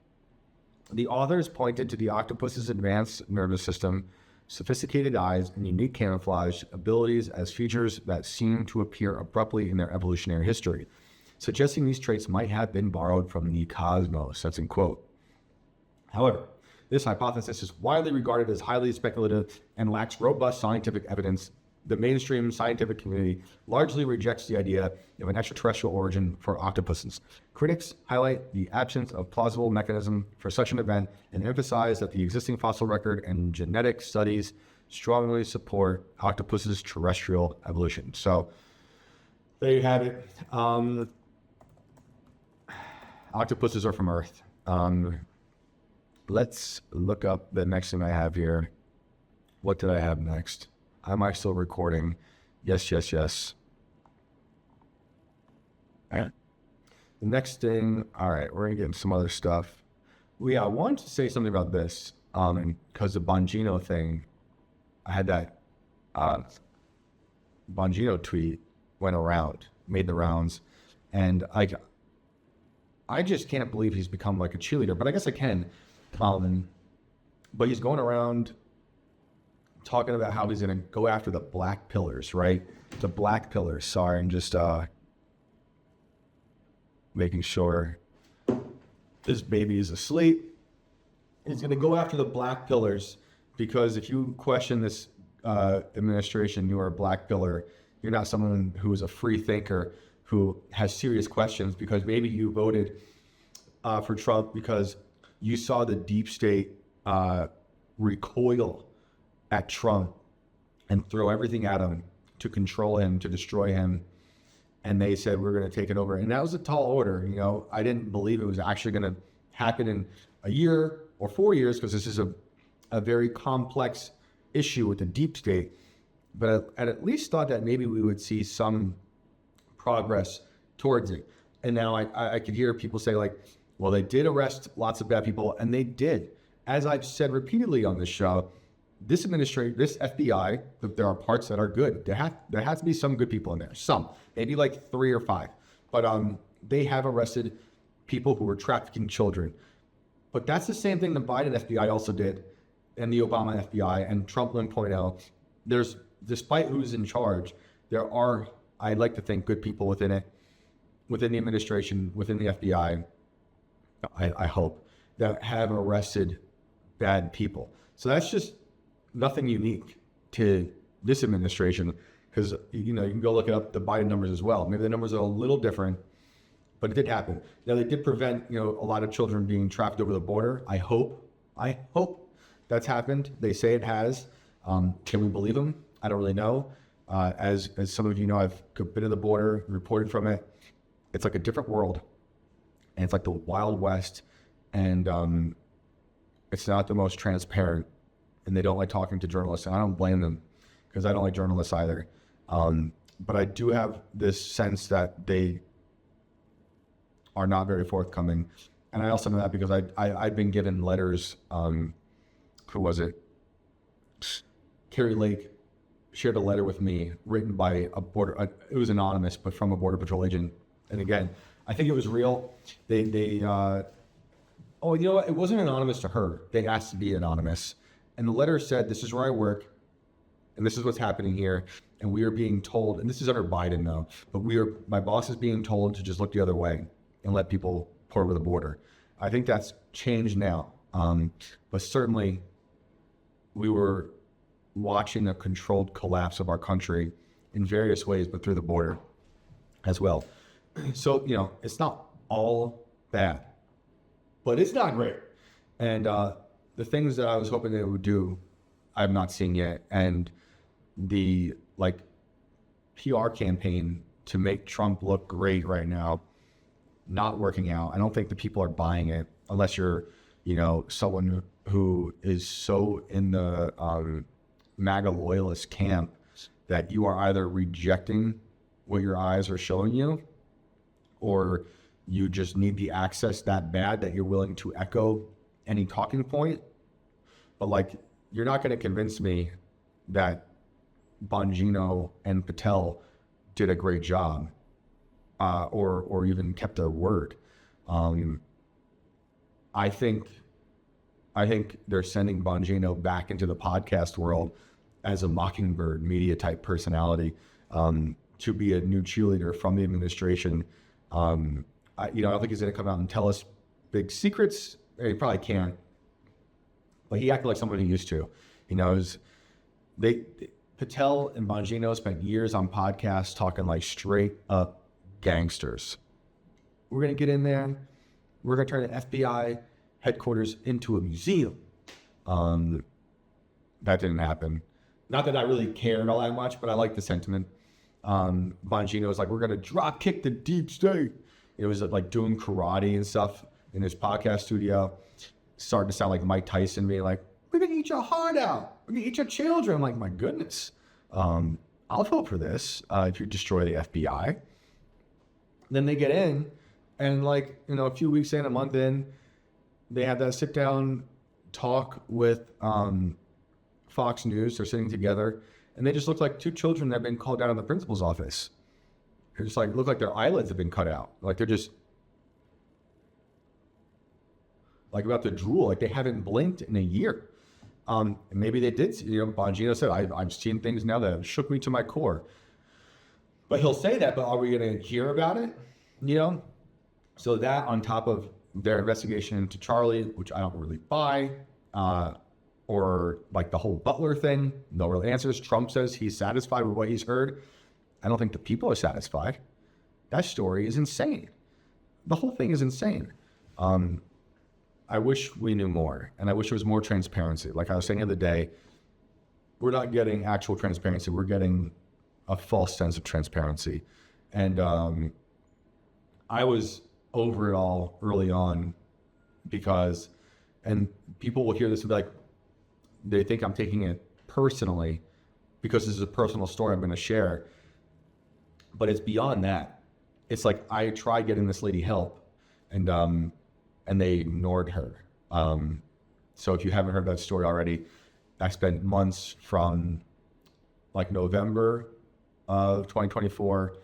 A: The authors pointed to the octopus's advanced nervous system, sophisticated eyes, and unique camouflage abilities as features that seem to appear abruptly in their evolutionary history, suggesting these traits might have been borrowed from the cosmos. That's in quote. However, this hypothesis is widely regarded as highly speculative and lacks robust scientific evidence. The mainstream scientific community largely rejects the idea of an extraterrestrial origin for octopuses. Critics highlight the absence of plausible mechanism for such an event and emphasize that the existing fossil record and genetic studies strongly support octopus's terrestrial evolution. So there you have it. Octopuses are from Earth. Let's look up the next thing I have here. What did I have next? Am I still recording? Yes. All right. The next thing, all right, we're gonna get into some other stuff. I wanted to say something about this, because the Bongino thing, I had that Bongino tweet went around, made the rounds, and I just can't believe he's become like a cheerleader, but I guess I can. But he's going around talking about how he's going to go after the black pillars, right? The black pillars. Sorry, I'm just making sure this baby is asleep. He's going to go after the black pillars because if you question this administration, you are a black pillar. You're not someone who is a free thinker who has serious questions, because maybe you voted for Trump because you saw the deep state recoil at Trump and throw everything at him to control him, to destroy him. And they said, we're going to take it over. And that was a tall order. You know, I didn't believe it was actually going to happen in a year or 4 years, because this is a very complex issue with the deep state. But I at least thought that maybe we would see some progress towards it. And now I could hear people say like, well, they did arrest lots of bad people, and they did. As I've said repeatedly on this show, this administration, this FBI, there are parts that are good. There has to be some good people in there. Some, maybe like 3 or 5. But they have arrested people who were trafficking children. But that's the same thing the Biden FBI also did, and the Obama FBI, and Trump 1.0. There's, despite who's in charge, there are, I'd like to think, good people within it, within the administration, within the FBI, I hope, that have arrested bad people. So that's just nothing unique to this administration, because, you know, you can go look up the Biden numbers as well. Maybe the numbers are a little different, but it did happen. Now, they did prevent, you know, a lot of children being trafficked over the border. I hope that's happened. They say it has. Can we believe them? I don't really know. As some of you know, I've been to the border, reported from it. It's like a different world, and it's like the Wild West, and it's not the most transparent, and they don't like talking to journalists, and I don't blame them, because I don't like journalists either. But I do have this sense that they are not very forthcoming, and I also know that because I've been given letters. Who was it? Carrie Lake shared a letter with me written by a border. It was anonymous, but from a Border Patrol agent. And again, I think it was real. Oh, you know what? It wasn't anonymous to her. They asked to be anonymous. And the letter said, this is where I work, and this is what's happening here. And we are being told, and this is under Biden though, but my boss is being told to just look the other way and let people pour over the border. I think that's changed now. But certainly we were watching a controlled collapse of our country in various ways, but through the border as well. So, you know, it's not all bad, but it's not great. And the things that I was hoping they would do, I'm not seeing yet. And the PR campaign to make Trump look great right now, not working out. I don't think the people are buying it, unless you're, you know, someone who is so in the MAGA loyalist camp that you are either rejecting what your eyes are showing you, or you just need the access that bad that you're willing to echo any talking point. But like, you're not going to convince me that Bongino and Patel did a great job, or even kept their word. I think they're sending Bongino back into the podcast world as a Mockingbird media type personality, to be a new cheerleader from the administration. I don't think he's going to come out and tell us big secrets. He probably can't, but he acted like someone he used to. He knows Patel and Bongino spent years on podcasts talking like straight up gangsters. We're going to get in there. We're going to turn the FBI headquarters into a museum. That didn't happen. Not that I really cared all that much, but I like the sentiment. Bongino was like, we're going to drop kick the deep state. It was like doing karate and stuff in his podcast studio. Starting to sound like Mike Tyson, being like, we're going to eat your heart out. We're going to eat your children. I'm like, my goodness. I'll vote for this if you destroy the FBI. Then they get in, and a few weeks in, a month in, they have that sit down talk with Fox News. They're sitting together, and they just look like two children that have been called down to the principal's office. They just look like their eyelids have been cut out. Like they're just about to drool. Like they haven't blinked in a year. And maybe they did. Bongino said, I've seen things now that have shook me to my core. But he'll say that, but are we going to hear about it? So that on top of their investigation into Charlie, which I don't really buy, or like the whole Butler thing, no real answers. Trump says he's satisfied with what he's heard. I don't think the people are satisfied. That story is insane. The whole thing is insane. I wish we knew more, and I wish there was more transparency. Like I was saying the other day, we're not getting actual transparency. We're getting a false sense of transparency. And I was over it all early on and people will hear this and be like, they think I'm taking it personally because this is a personal story I'm going to share. But it's beyond that. It's like I tried getting this lady help, and they ignored her. So if you haven't heard that story already, I spent months from like November of 2024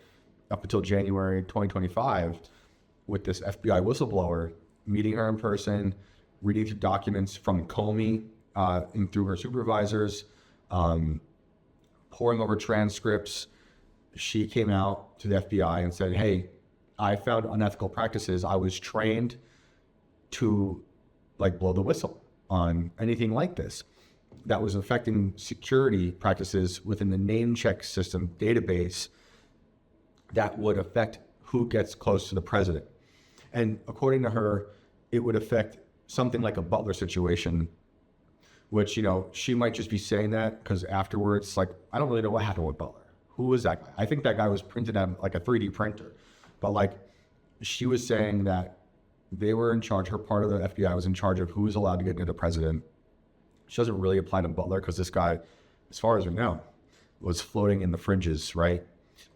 A: up until January 2025 with this FBI whistleblower, meeting her in person, reading through documents from Comey and through her supervisors, pouring over transcripts. She came out to the FBI and said, hey, I found unethical practices. I was trained to blow the whistle on anything like this that was affecting security practices within the name check system database that would affect who gets close to the president. And according to her, it would affect something like a Butler situation, which, she might just be saying that because afterwards, I don't really know what happened with Butler. Who was that guy? I think that guy was printed on a 3D printer. But she was saying that they were in charge, her part of the FBI was in charge of who was allowed to get near the president. She doesn't really apply to Butler because this guy, as far as we know, was floating in the fringes, right?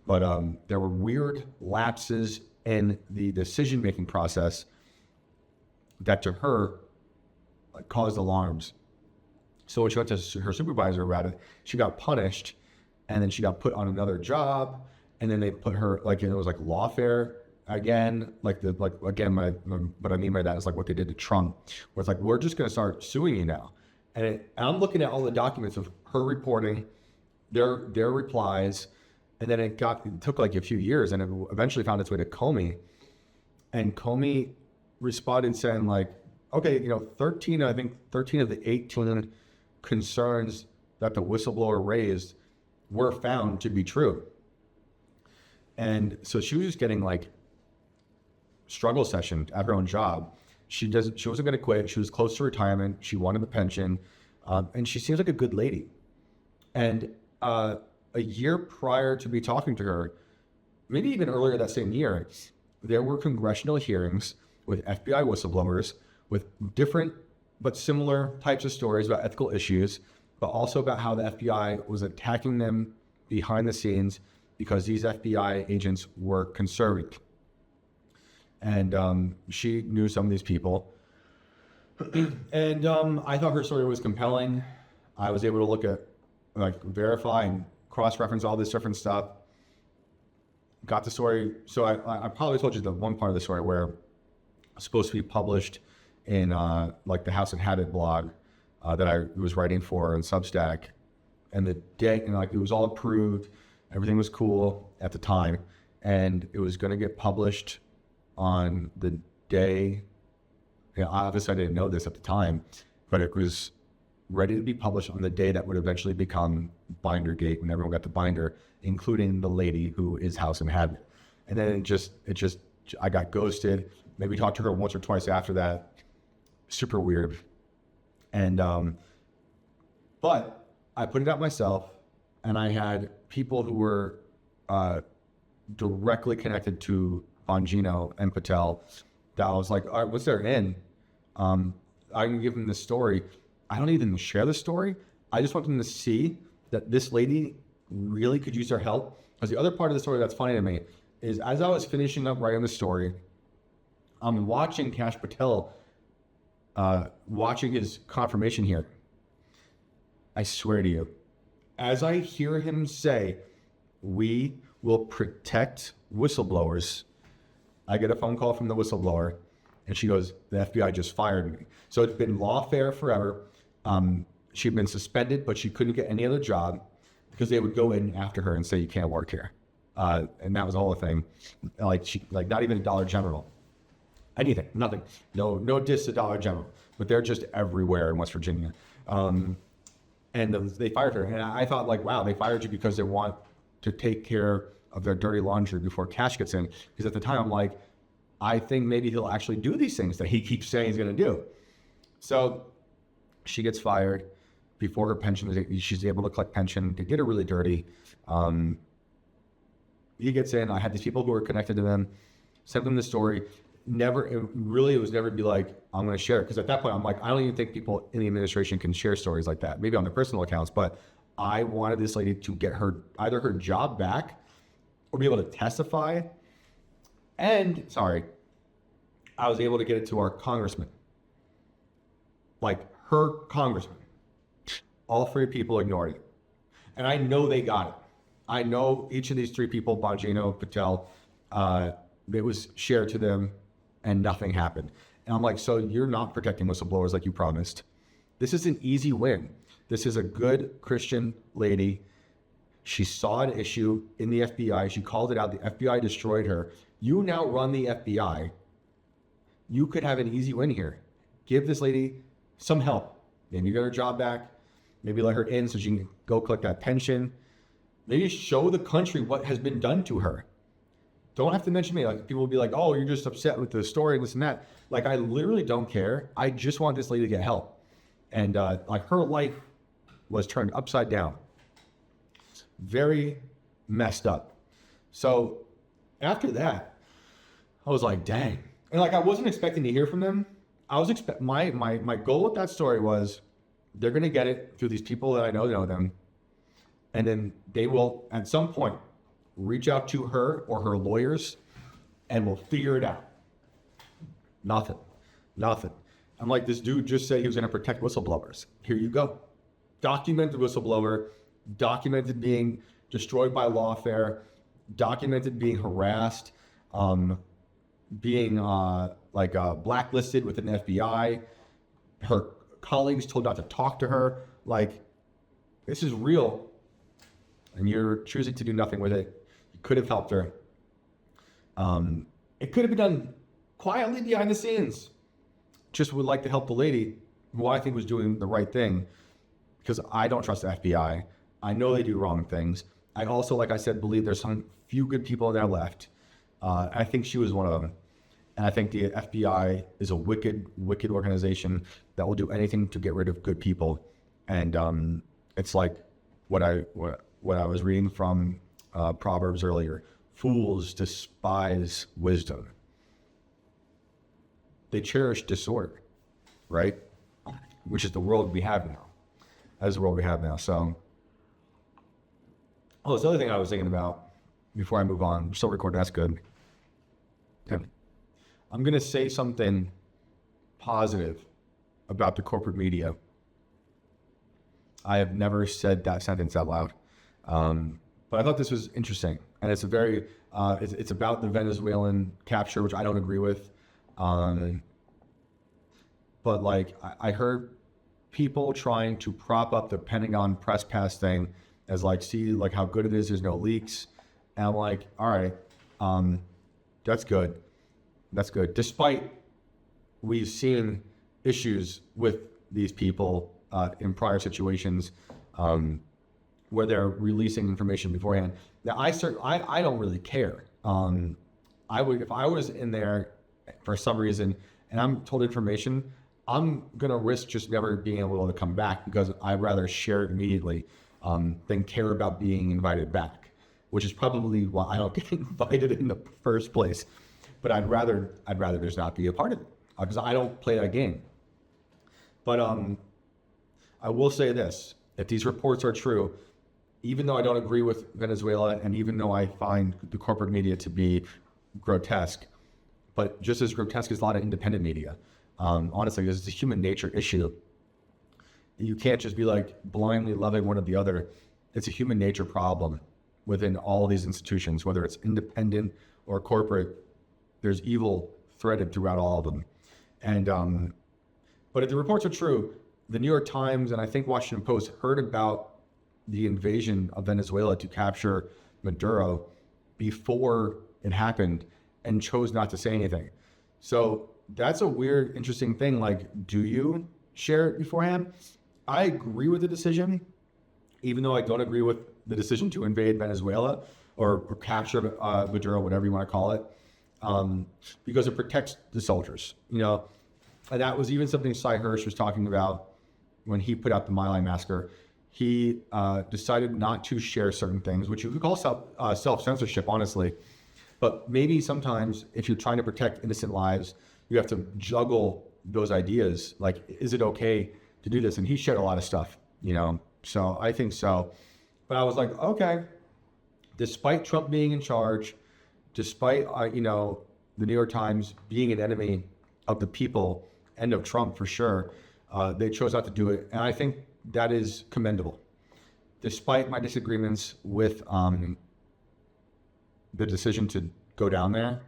A: But there were weird lapses in the decision-making process that to her caused alarms. So when she went to her supervisor about it, she got punished, and then she got put on another job, and then they put her it was lawfare again, what I mean by that is what they did to Trump, where it's we're just going to start suing you now. And I'm looking at all the documents of her reporting, their replies, and then it took a few years, and it eventually found its way to Comey. And Comey responded saying okay, 13 of the 18 concerns that the whistleblower raised were found to be true. And so she was just getting struggle session at her own job. She wasn't going to quit. She was close to retirement. She wanted the pension. And she seems like a good lady. And a year prior to me talking to her, maybe even earlier that same year, there were congressional hearings with FBI whistleblowers with different but similar types of stories about ethical issues, but also about how the FBI was attacking them behind the scenes because these FBI agents were conservative. And she knew some of these people. And I thought her story was compelling. I was able to look at, verify and cross-referenced all this different stuff. Got the story. So I probably told you the one part of the story where it's supposed to be published in like the House and Habit blog that I was writing for in Substack. And the day, and like it was all approved, everything was cool at the time, and it was going to get published on the day. You know, obviously I didn't know this at the time, but it was ready to be published on the day that would eventually become Bindergate, when everyone got the binder, including the lady who is House and Habit. And then I got ghosted. Maybe talked to her once or twice after that. Super weird. And, but I put it out myself, and I had people who were directly connected to Bongino and Patel that I was like, all right, what's their end? I can give them the story. I don't even share the story. I just want them to see that this lady really could use their help. Because the other part of the story that's funny to me is, as I was finishing up writing the story, I'm watching Cash Patel, watching his confirmation here. I swear to you, as I hear him say, we will protect whistleblowers, I get a phone call from the whistleblower, and she goes, the FBI just fired me. So it's been lawfare forever. She'd been suspended, but she couldn't get any other job because they would go in after her and say, you can't work here. And that was the whole thing. Like not even a Dollar General. Anything, nothing. No diss to Dollar General, but they're just everywhere in West Virginia. And they fired her. And I thought, like, wow, they fired you because they want to take care of their dirty laundry before Cash gets in. Because at the time, I'm like, I think maybe he'll actually do these things that he keeps saying he's going to do. So she gets fired before her pension. She's able to collect pension. They did her really dirty. He gets in. I had these people who were connected to them, sent them the story. It was never be like, I'm going to share it. Because at that point, I'm like, I don't even think people in the administration can share stories like that, maybe on their personal accounts. But I wanted this lady to get either her job back or be able to testify. And, I was able to get it to our congressman. Like, her congressman. All three people ignored it. And I know they got it. I know each of these three people, Bongino, Patel, it was shared to them and nothing happened. And I'm like, so you're not protecting whistleblowers like you promised. This is an easy win. This is a good Christian lady. She saw an issue in the FBI. She called it out. The FBI destroyed her. You now run the FBI. You could have an easy win here. Give this lady some help. Maybe get her job back. Maybe let her in so she can go collect that pension. Maybe show the country what has been done to her. Don't have to mention me. Like, people will be like, oh, you're just upset with the story, this and that. Like, I literally don't care. I just want this lady to get help. And like, her life was turned upside down. Very messed up. So after that, I was like, dang. And like, I wasn't expecting to hear from them. I was my goal with that story was, they're going to get it through these people that I know them. And then they will, at some point, reach out to her or her lawyers and we'll figure it out. Nothing. I'm like, this dude just said he was going to protect whistleblowers. Here you go. Documented whistleblower, documented being destroyed by lawfare, documented being harassed, being blacklisted within the FBI. Her colleagues told not to talk to her. Like, this is real. And you're choosing to do nothing with it. You could have helped her. It could have been done quietly behind the scenes. Just would like to help the lady, who I think was doing the right thing, because I don't trust the FBI. I know they do wrong things. I also, like I said, believe there's some few good people there left. I think she was one of them. And I think the FBI is a wicked, wicked organization that will do anything to get rid of good people. And it's like what I was reading from Proverbs earlier. Fools despise wisdom. They cherish disorder, right? Which is the world we have now. That is the world we have now. So, this other thing I was thinking about before I move on. I'm still recording, that's good. Okay. I'm going to say something positive about the corporate media. I have never said that sentence out loud. But I thought this was interesting, and it's a very it's about the Venezuelan capture, which I don't agree with. But like I heard people trying to prop up the Pentagon press pass thing as like, see like how good it is. There's no leaks, and I'm like, all right, that's good. That's good. Despite we've seen issues with these people in prior situations where they're releasing information beforehand. Now, I don't really care. I would, if I was in there for some reason and I'm told information, I'm gonna risk just never being able to come back because I'd rather share it immediately than care about being invited back, which is probably why I don't get invited in the first place. But I'd rather just not be a part of it because I don't play that game. But I will say this: if these reports are true, even though I don't agree with Venezuela, and even though I find the corporate media to be grotesque, but just as grotesque as a lot of independent media, honestly, this is a human nature issue. You can't just be like blindly loving one or the other. It's a human nature problem within all these institutions, whether it's independent or corporate. There's evil threaded throughout all of them. And but if the reports are true, the New York Times and I think Washington Post heard about the invasion of Venezuela to capture Maduro before it happened and chose not to say anything. So that's a weird, interesting thing. Like, do you share it beforehand? I agree with the decision, even though I don't agree with the decision to invade Venezuela or capture Maduro, whatever you want to call it, because it protects the soldiers, you know. And that was even something Cy Hirsch was talking about when he put out the My Lai massacre. He decided not to share certain things, which you could call self-censorship, honestly. But maybe sometimes if you're trying to protect innocent lives, you have to juggle those ideas. Like, is it okay to do this? And he shared a lot of stuff, you know, so I think so. But I was like, okay, despite Trump being in charge, despite, you know, the New York Times being an enemy of the people and of Trump for sure, they chose not to do it. And I think that is commendable. Despite my disagreements with the decision to go down there,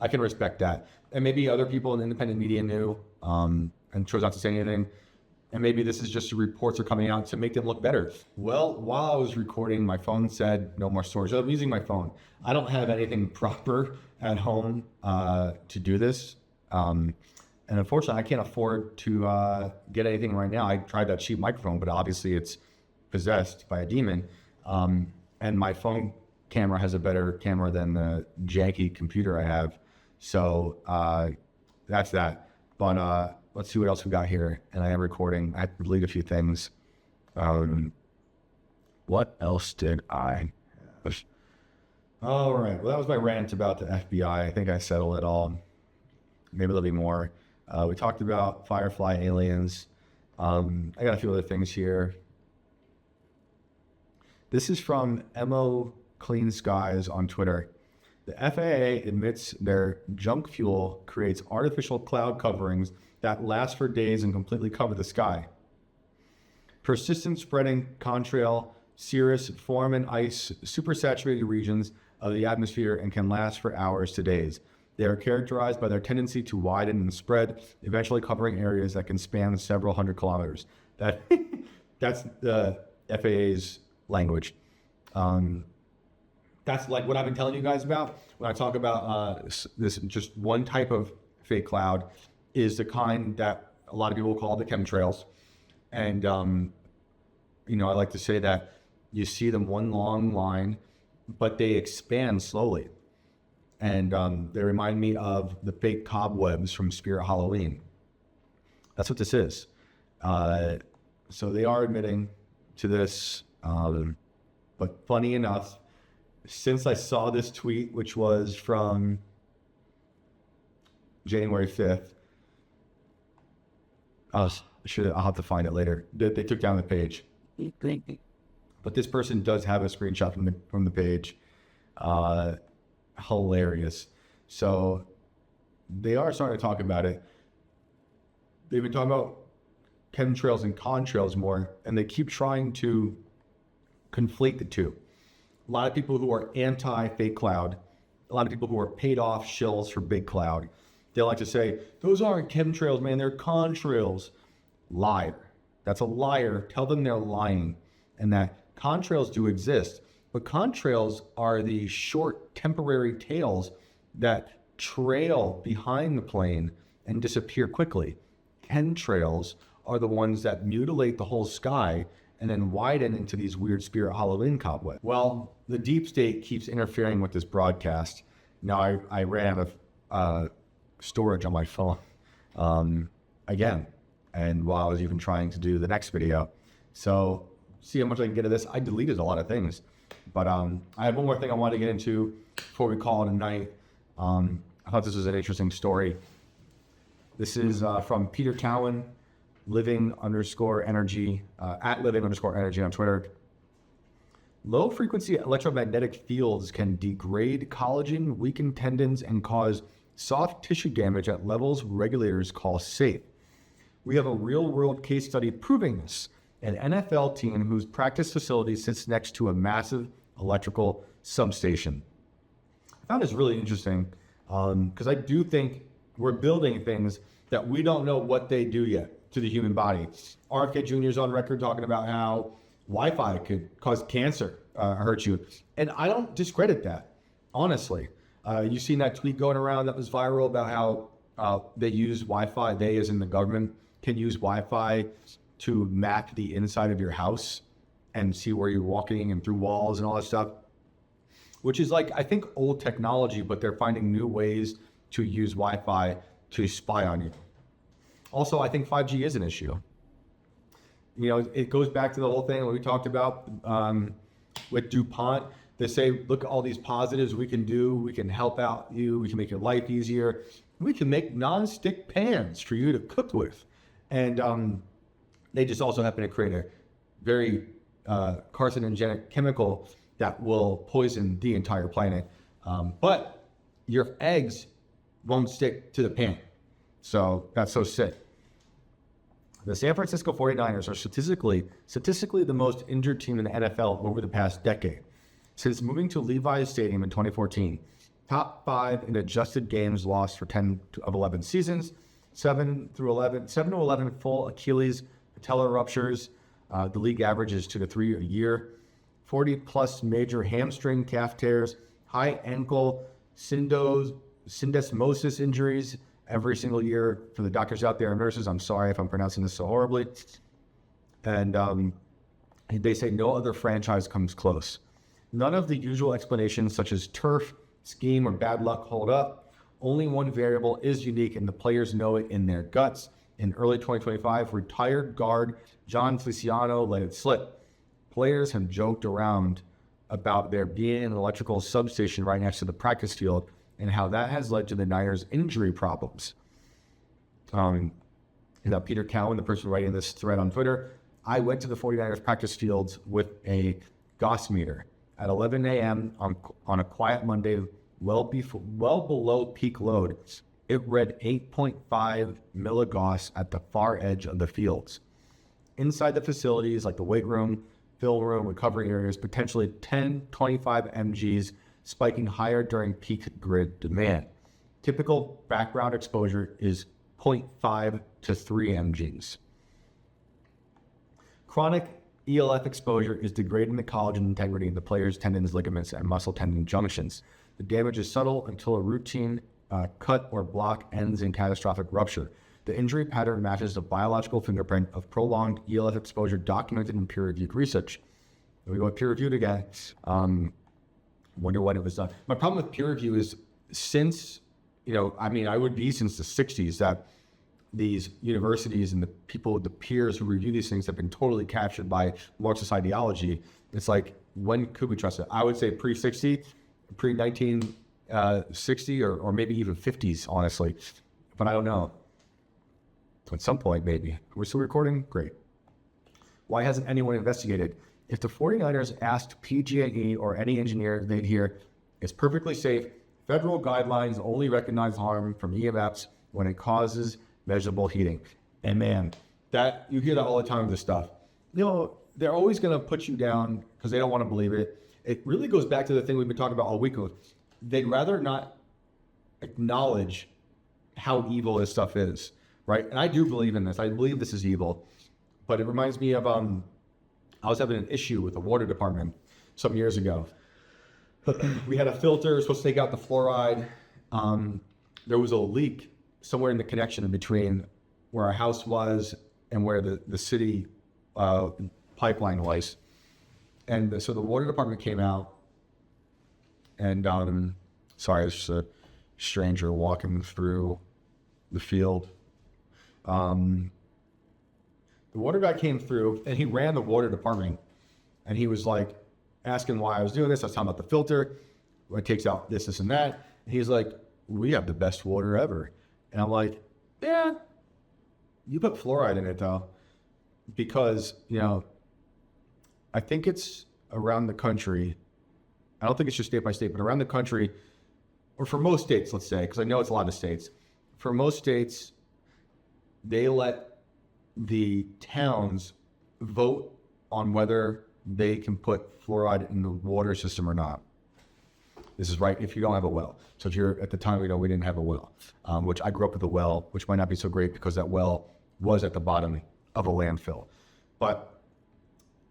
A: I can respect that. And maybe other people in the independent media knew and chose not to say anything. And maybe this is just the reports are coming out to make them look better. Well, while I was recording, my phone said no more storage. I'm using my phone. I don't have anything proper at home to do this. And unfortunately, I can't afford to get anything right now. I tried that cheap microphone, but obviously it's possessed by a demon. And my phone camera has a better camera than the janky computer I have. So that's that. But let's see what else we got here. And I am recording. I have to delete a few things. What else did I have? All right. Well, that was my rant about the FBI. I think I settled it all. Maybe a little bit more. We talked about Firefly aliens. I got a few other things here. This is from MO Clean Skies on Twitter. The FAA admits their junk fuel creates artificial cloud coverings that last for days and completely cover the sky. Persistent spreading contrail, cirrus form in ice supersaturated regions of the atmosphere and can last for hours to days. They are characterized by their tendency to widen and spread, eventually covering areas that can span several hundred kilometers. That's the FAA's language. That's like what I've been telling you guys about when I talk about this just one type of fake cloud is the kind that a lot of people call the chemtrails. And, you know, I like to say that you see them one long line, but they expand slowly. And they remind me of the fake cobwebs from Spirit Halloween. That's what this is. So they are admitting to this. But funny enough, since I saw this tweet, which was from January 5th, I'll have to find it later. They took down the page. But this person does have a screenshot from the page. Hilarious. So they are starting to talk about it. They've been talking about chemtrails and contrails more, and they keep trying to conflate the two. A lot of people who are anti-fake cloud, a lot of people who are paid off shills for big cloud, they like to say, those aren't chemtrails, man, they're contrails. Liar. That's a liar. Tell them they're lying and that contrails do exist. But contrails are the short temporary tails that trail behind the plane and disappear quickly. Chemtrails are the ones that mutilate the whole sky and then widen into these weird spirit Halloween cobwebs. Well, the deep state keeps interfering with this broadcast. Now I ran out of storage on my phone again, and while I was even trying to do the next video. So see how much I can get of this. I deleted a lot of things, but I have one more thing I wanted to get into before we call it a night. I thought this was an interesting story. This is from Peter Cowan, living_energy, at living_energy on Twitter. Low frequency electromagnetic fields can degrade collagen, weaken tendons, and cause soft tissue damage at levels regulators call safe. We have a real world case study proving this. An NFL team whose practice facility sits next to a massive electrical substation. I found this really interesting because I do think we're building things that we don't know what they do yet to the human body. RFK Jr. is on record talking about how Wi-Fi could cause cancer, hurt you. And I don't discredit that, honestly. You've seen that tweet going around that was viral about how they use Wi-Fi, they as in the government, can use Wi-Fi to map the inside of your house and see where you're walking and through walls and all that stuff, which is like, I think, old technology, but they're finding new ways to use Wi-Fi to spy on you. Also, I think 5G is an issue. You know, it goes back to the whole thing that we talked about with DuPont. They say, look at all these positives we can do. We can help out you. We can make your life easier. We can make non-stick pans for you to cook with. And they just also happen to create a very carcinogenic chemical that will poison the entire planet. But your eggs won't stick to the pan. So that's so sick. The San Francisco 49ers are statistically the most injured team in the NFL over the past decade. Since moving to Levi's Stadium in 2014, top 5 in adjusted games lost for 10 of 11 seasons, 7 to 11 full Achilles patellar ruptures. The league average is 2 to 3 a year. 40 plus major hamstring calf tears, high ankle syndesmosis injuries every single year. For the doctors out there and nurses, I'm sorry if I'm pronouncing this so horribly. And they say no other franchise comes close. None of the usual explanations such as turf, scheme, or bad luck hold up. Only one variable is unique and the players know it in their guts. In early 2025, retired guard John Feliciano let it slip. Players have joked around about there being an electrical substation right next to the practice field and how that has led to the Niners' injury problems. Peter Cowan, the person writing this thread on Twitter, I went to the 49ers practice fields with a Gauss meter at 11 a.m. on a quiet Monday, well below peak load. It read 8.5 milligauss at the far edge of the fields. Inside the facilities, like the weight room, film room, recovery areas, potentially 10, 25 mgs, spiking higher during peak grid demand. Typical background exposure is 0.5 to 3 mgs. Chronic ELF exposure is degrading the collagen integrity in the player's tendons, ligaments, and muscle tendon junctions. The damage is subtle until a routine cut or block ends in catastrophic rupture. The injury pattern matches the biological fingerprint of prolonged ELF exposure documented in peer-reviewed research. Here we go with peer-reviewed again. Wonder when it was done. My problem with peer review is since, I would be since the 60s that these universities and the people, the peers who review these things have been totally captured by Marxist ideology. It's like, when could we trust it? I would say pre-60, pre-1960 or maybe even 50s, honestly. But I don't know. At some point, maybe. We're still recording? Great. Why hasn't anyone investigated? If the 49ers asked PG&E or any engineer, they'd hear, it's perfectly safe. Federal guidelines only recognize harm from EMFs when it causes measurable heating. And man, that you hear that all the time with this stuff. they're always going to put you down because they don't want to believe it. It really goes back to the thing we've been talking about all week. They'd rather not acknowledge how evil this stuff is, right? And I do believe in this. I believe this is evil. But it reminds me of, I was having an issue with the water department some years ago. We had a filter, supposed to take out the fluoride. There was a leak somewhere in the connection in between where our house was and where the city pipeline was. And so the water department came out and, sorry, it's just a stranger walking through the field. The water guy came through and he ran the water department and he was like asking why I was doing this. I was talking about the filter, it takes out this, and that. And he's like, we have the best water ever. And I'm like, yeah, you put fluoride in it though, because, you know, I think it's around the country. I don't think it's just state by state, but around the country, or for most states, let's say, because I know it's a lot of states. For most states, they let the towns vote on whether they can put fluoride in the water system or not. This is right if you don't have a well. So if you're, at the time, we didn't have a well, which I grew up with a well, which might not be so great because that well was at the bottom of a landfill. But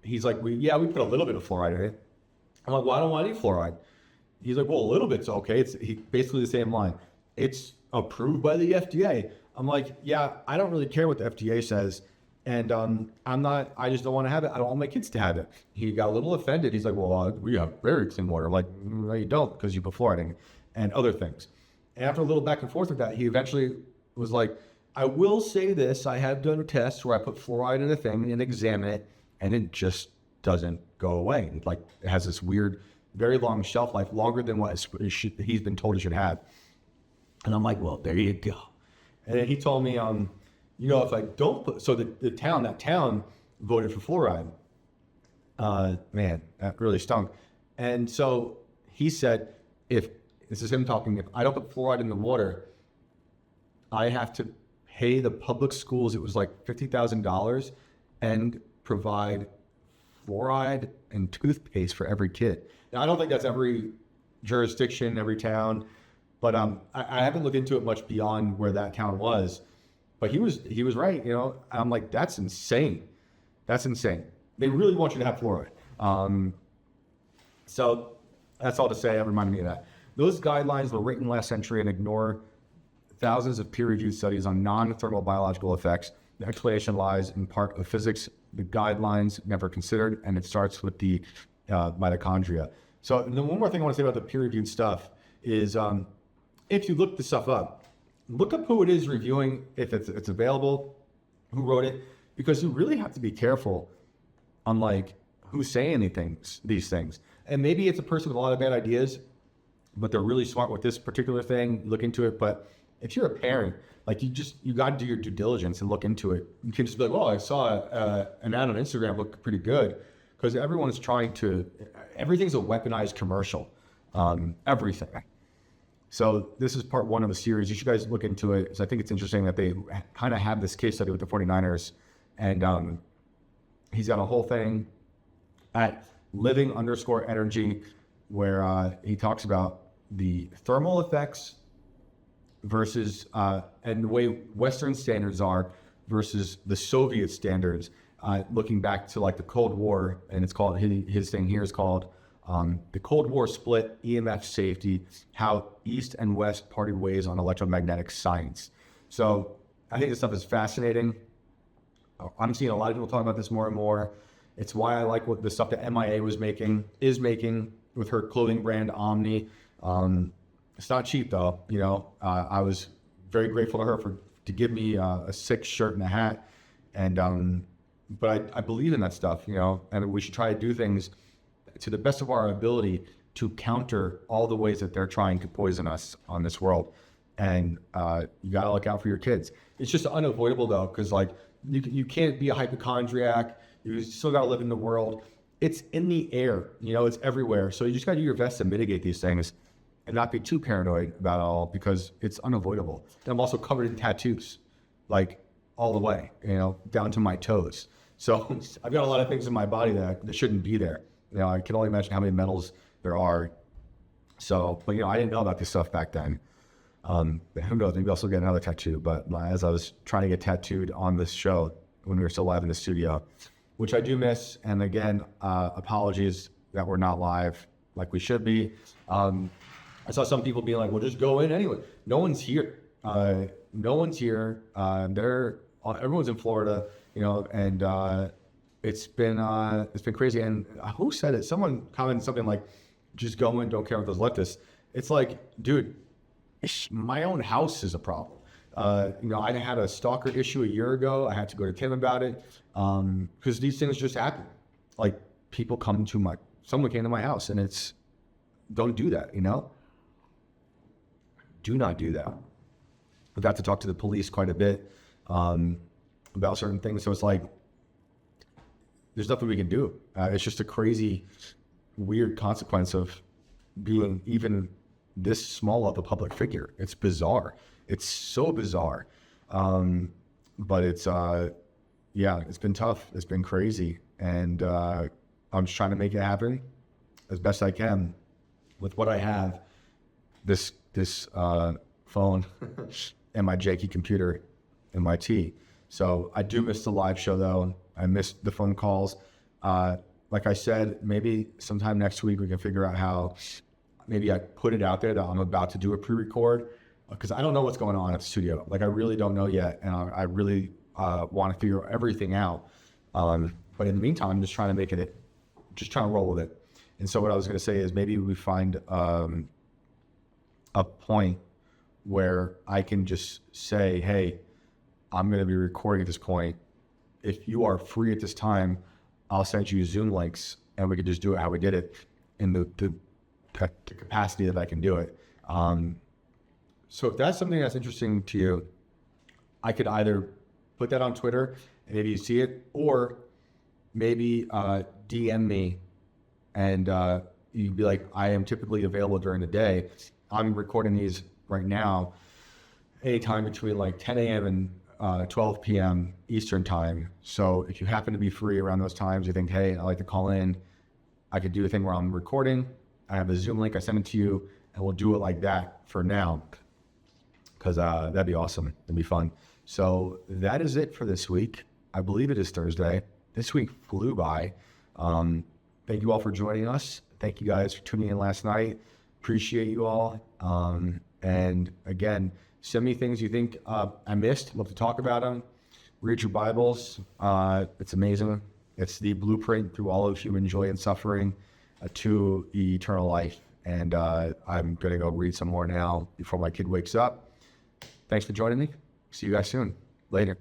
A: he's like, we put a little bit of fluoride in it. I'm like, well, I don't want any fluoride. He's like, well, a little bit's okay. It's basically the same line. It's approved by the FDA. I'm like, yeah, I don't really care what the FDA says. And I just don't want to have it. I don't want my kids to have it. He got a little offended. He's like, well, we have very clean water. I'm like, no, you don't, because you put fluoride in and other things. And after a little back and forth with that, he eventually was like, I will say this. I have done tests where I put fluoride in a thing and examine it, and it just doesn't go away. It has this weird, very long shelf life, longer than what he's been told it should have. And I'm like, well, there you go. And then he told me, you know, if I don't put, so that town voted for fluoride. Man, that really stunk. And so he said, this is him talking, if I don't put fluoride in the water, I have to pay the public schools, it was like $50,000, and provide fluoride and toothpaste for every kid. Now, I don't think that's every jurisdiction, every town, but I haven't looked into it much beyond where that town was. But he was right, you know. I'm like, that's insane. That's insane. They really want you to have fluoride. So that's all to say. That reminded me of that. Those guidelines were written last century and ignore thousands of peer-reviewed studies on non-thermal biological effects. The explanation lies in part of physics. The guidelines never considered, and it starts with the mitochondria. So the one more thing I want to say about the peer-reviewed stuff is, if you look this stuff up, look up who it is reviewing, if it's available, who wrote it, because you really have to be careful on like who's saying these things. And maybe it's a person with a lot of bad ideas, but they're really smart with this particular thing. Look into it. But if you're a parent, like you got to do your due diligence and look into it. You can just be like, well, I saw an ad on Instagram look pretty good, because everyone's everything's a weaponized commercial, everything. So this is part one of the series. You should guys look into it, because I think it's interesting that they kind of have this case study with the 49ers. And he's got a whole thing at living_energy where he talks about the thermal effects versus, and the way Western standards are versus the Soviet standards, looking back to like the Cold War. And it's called, his thing here is called the Cold War split, EMF safety, how East and West parted ways on electromagnetic science. So I think this stuff is fascinating. I'm seeing a lot of people talking about this more and more. It's why I like what the stuff that MIA is making with her clothing brand Omni. It's not cheap though. You know, I was very grateful to her to give me a sick shirt and a hat. And, but I believe in that stuff, you know, and we should try to do things to the best of our ability to counter all the ways that they're trying to poison us on this world. And you got to look out for your kids. It's just unavoidable though, because like you can't be a hypochondriac. You still got to live in the world. It's in the air, you know, it's everywhere. So you just got to do your best to mitigate these things and not be too paranoid about it all, because it's unavoidable. And I'm also covered in tattoos, like all the way, you know, down to my toes. So I've got a lot of things in my body that shouldn't be there. You know, I can only imagine how many metals there are. So, but you know, I didn't know about this stuff back then. Who knows? Maybe I'll still get another tattoo. But as I was trying to get tattooed on this show when we were still live in the studio, which I do miss. And again, apologies that we're not live like we should be. I saw some people being like, "Well, just go in anyway." No one's here. No one's here. Everyone's in Florida, you know, and it's been crazy. And who said it? Someone commented something like, "Just go in, don't care what those leftists." It's like, dude, my own house is a problem. You know, I had a stalker issue a year ago. I had to go to Tim about it because these things just happen. Like people someone came to my house, and don't do that. You know, do not do that. I got to talk to the police quite a bit about certain things. So it's like, there's nothing we can do. It's just a crazy, weird consequence of being even this small of a public figure. It's bizarre. It's so bizarre. But it's been tough. It's been crazy. And I'm just trying to make it happen as best I can with what I have. This phone and my janky computer and my tea. So I do miss the live show though. I miss the phone calls. Like I said, maybe sometime next week we can figure out how maybe I put it out there that I'm about to do a pre-record because I don't know what's going on at the studio. Like I really don't know yet. And I really want to figure everything out. But in the meantime, I'm just trying to roll with it. And so what I was going to say is maybe we find a point where I can just say, hey, I'm going to be recording at this point. If you are free at this time, I'll send you Zoom links and we can just do it how we did it in the capacity that I can do it. So if that's something that's interesting to you, I could either put that on Twitter and maybe you see it, or maybe DM me and you'd be like, I am typically available during the day. I'm recording these right now, anytime between like 10 a.m. and 12 p.m. Eastern time. So if you happen to be free around those times, you think, hey, I'd like to call in, I could do a thing where I'm recording. I have a Zoom link, I send it to you, and we'll do it like that for now. Because that'd be awesome. It'd be fun. So that is it for this week. I believe it is Thursday. This week flew by. Thank you all for joining us. Thank you guys for tuning in last night. Appreciate you all. And again, send me things you think I missed. Love to talk about them. Read your Bibles. It's amazing. It's the blueprint through all of human joy and suffering to eternal life. And I'm going to go read some more now before my kid wakes up. Thanks for joining me. See you guys soon. Later.